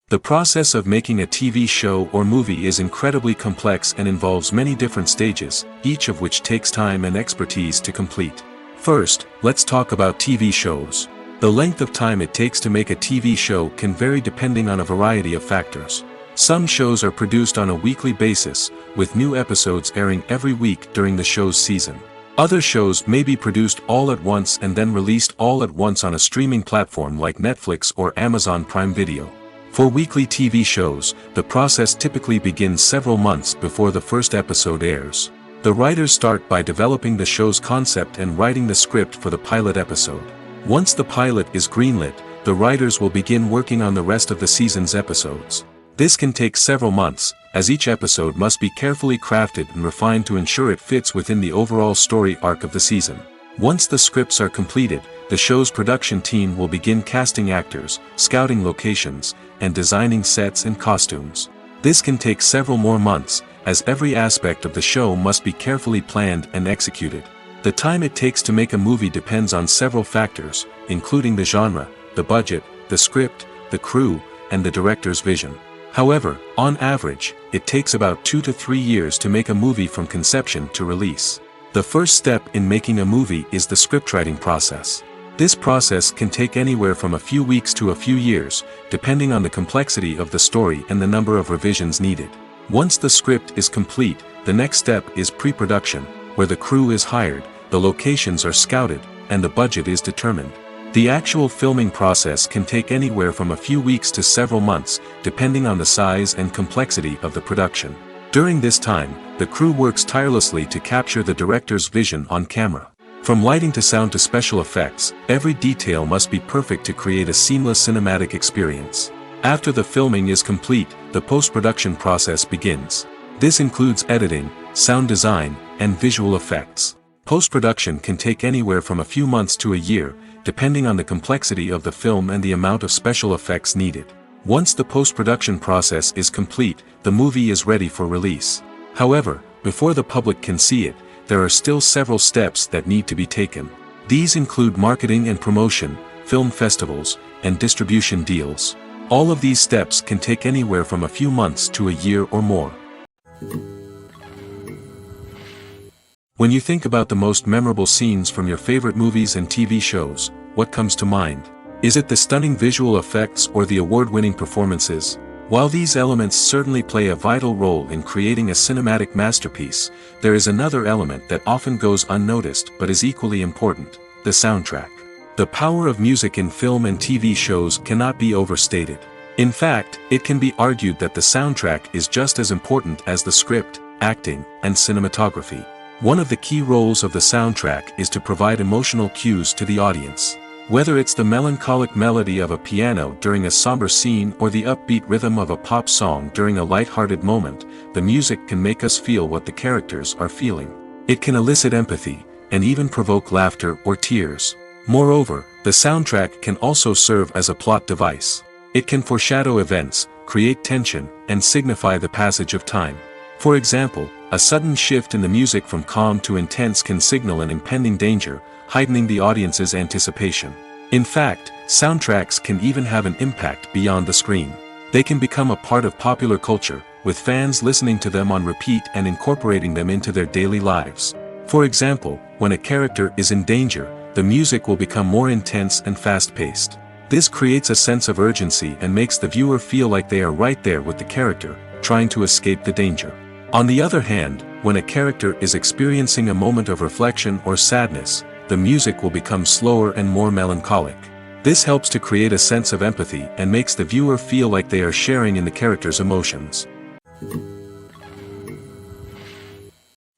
The process of making a TV show or movie is incredibly complex and involves many different stages, each of which takes time and expertise to complete. First, let's talk about TV shows. The length of time it takes to make a TV show can vary depending on a variety of factors. Some shows are produced on a weekly basis, with new episodes airing every week during the show's season. Other shows may be produced all at once and then released all at once on a streaming platform like Netflix or Amazon Prime Video. For weekly TV shows, the process typically begins several months before the first episode airs. The writers start by developing the show's concept and writing the script for the pilot episode. Once the pilot is greenlit, the writers will begin working on the rest of the season's episodes. This can take several months, as each episode must be carefully crafted and refined to ensure it fits within the overall story arc of the season. Once the scripts are completed, the show's production team will begin casting actors, scouting locations, and designing sets and costumes. This can take several more months, as every aspect of the show must be carefully planned and executed. The time it takes to make a movie depends on several factors, including the genre, the budget, the script, the crew, and the director's vision. However, on average, it takes about 2 to 3 years to make a movie from conception to release. The first step in making a movie is the scriptwriting process. This process can take anywhere from a few weeks to a few years, depending on the complexity of the story and the number of revisions needed. Once the script is complete, the next step is pre-production, where the crew is hired, the locations are scouted, and the budget is determined. The actual filming process can take anywhere from a few weeks to several months, depending on the size and complexity of the production. During this time, the crew works tirelessly to capture the director's vision on camera. From lighting to sound to special effects, every detail must be perfect to create a seamless cinematic experience. After the filming is complete, the post-production process begins. This includes editing, sound design, and visual effects. Post-production can take anywhere from a few months to a year, depending on the complexity of the film and the amount of special effects needed. Once the post-production process is complete, the movie is ready for release. However, before the public can see it, there are still several steps that need to be taken. These include marketing and promotion, film festivals, and distribution deals. All of these steps can take anywhere from a few months to a year or more. When you think about the most memorable scenes from your favorite movies and TV shows, what comes to mind? Is it the stunning visual effects or the award-winning performances? While these elements certainly play a vital role in creating a cinematic masterpiece, there is another element that often goes unnoticed but is equally important: the soundtrack. The power of music in film and TV shows cannot be overstated. In fact, it can be argued that the soundtrack is just as important as the script, acting, and cinematography. One of the key roles of the soundtrack is to provide emotional cues to the audience. Whether it's the melancholic melody of a piano during a somber scene or the upbeat rhythm of a pop song during a light-hearted moment, the music can make us feel what the characters are feeling. It can elicit empathy, and even provoke laughter or tears. Moreover, the soundtrack can also serve as a plot device. It can foreshadow events, create tension, and signify the passage of time. For example, a sudden shift in the music from calm to intense can signal an impending danger, heightening the audience's anticipation. In fact, soundtracks can even have an impact beyond the screen. They can become a part of popular culture, with fans listening to them on repeat and incorporating them into their daily lives. For example, when a character is in danger, the music will become more intense and fast-paced. This creates a sense of urgency and makes the viewer feel like they are right there with the character, trying to escape the danger. On the other hand, when a character is experiencing a moment of reflection or sadness, the music will become slower and more melancholic. This helps to create a sense of empathy and makes the viewer feel like they are sharing in the character's emotions.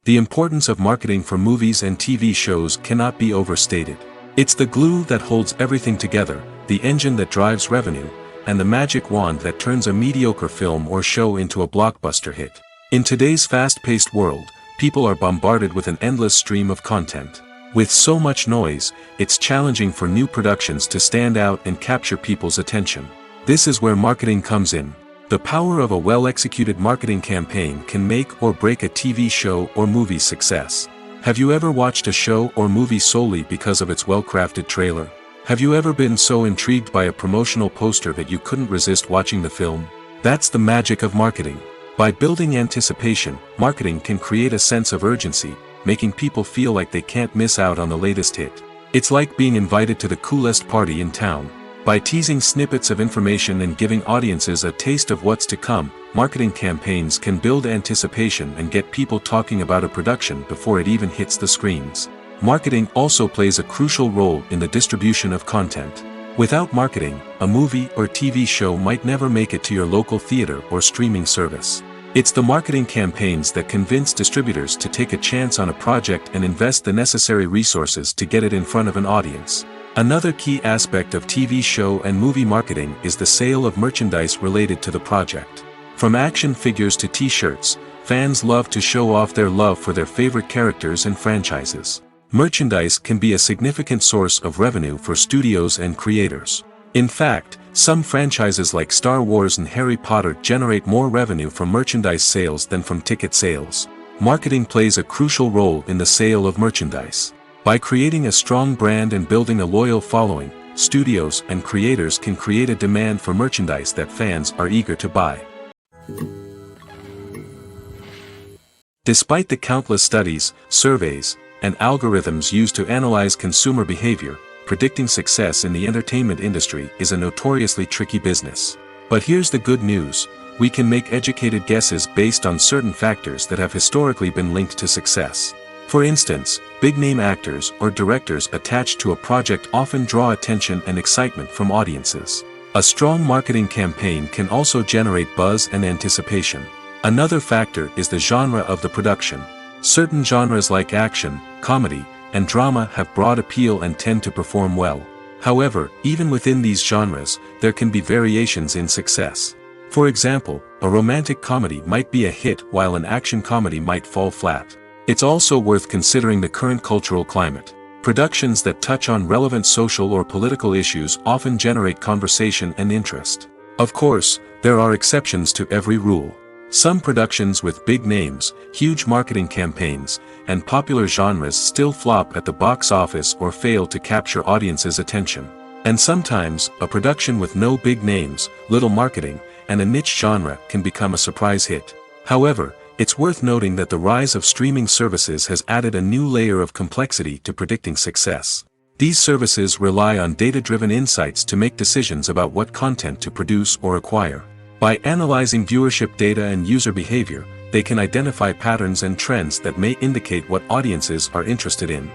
The importance of marketing for movies and TV shows cannot be overstated. It's the glue that holds everything together, the engine that drives revenue, and the magic wand that turns a mediocre film or show into a blockbuster hit. In today's fast-paced world, people are bombarded with an endless stream of content. With so much noise, it's challenging for new productions to stand out and capture people's attention. This is where marketing comes in. The power of a well-executed marketing campaign can make or break a TV show or movie's success. Have you ever watched a show or movie solely because of its well-crafted trailer? Have you ever been so intrigued by a promotional poster that you couldn't resist watching the film? That's the magic of marketing. By building anticipation, marketing can create a sense of urgency, making people feel like they can't miss out on the latest hit. It's like being invited to the coolest party in town. By teasing snippets of information and giving audiences a taste of what's to come, marketing campaigns can build anticipation and get people talking about a production before it even hits the screens. Marketing also plays a crucial role in the distribution of content. Without marketing, a movie or TV show might never make it to your local theater or streaming service. It's the marketing campaigns that convince distributors to take a chance on a project and invest the necessary resources to get it in front of an audience. Another key aspect of TV show and movie marketing is the sale of merchandise related to the project. From action figures to t-shirts, fans love to show off their love for their favorite characters and franchises. Merchandise can be a significant source of revenue for studios and creators. In fact, some franchises like Star Wars and Harry Potter generate more revenue from merchandise sales than from ticket sales. Marketing plays a crucial role in the sale of merchandise. By creating a strong brand and building a loyal following, studios and creators can create a demand for merchandise that fans are eager to buy. Despite the countless studies, surveys, and algorithms used to analyze consumer behavior, predicting success in the entertainment industry is a notoriously tricky business. But here's the good news: we can make educated guesses based on certain factors that have historically been linked to success. For instance, big-name actors or directors attached to a project often draw attention and excitement from audiences. A strong marketing campaign can also generate buzz and anticipation. Another factor is the genre of the production. Certain genres like action, comedy, and drama have broad appeal and tend to perform well. However, even within these genres, there can be variations in success. For example, a romantic comedy might be a hit while an action comedy might fall flat. It's also worth considering the current cultural climate. Productions that touch on relevant social or political issues often generate conversation and interest. Of course, there are exceptions to every rule. Some productions with big names, huge marketing campaigns, and popular genres still flop at the box office or fail to capture audiences' attention. And sometimes, a production with no big names, little marketing, and a niche genre can become a surprise hit. However, it's worth noting that the rise of streaming services has added a new layer of complexity to predicting success. These services rely on data-driven insights to make decisions about what content to produce or acquire. By analyzing viewership data and user behavior, they can identify patterns and trends that may indicate what audiences are interested in.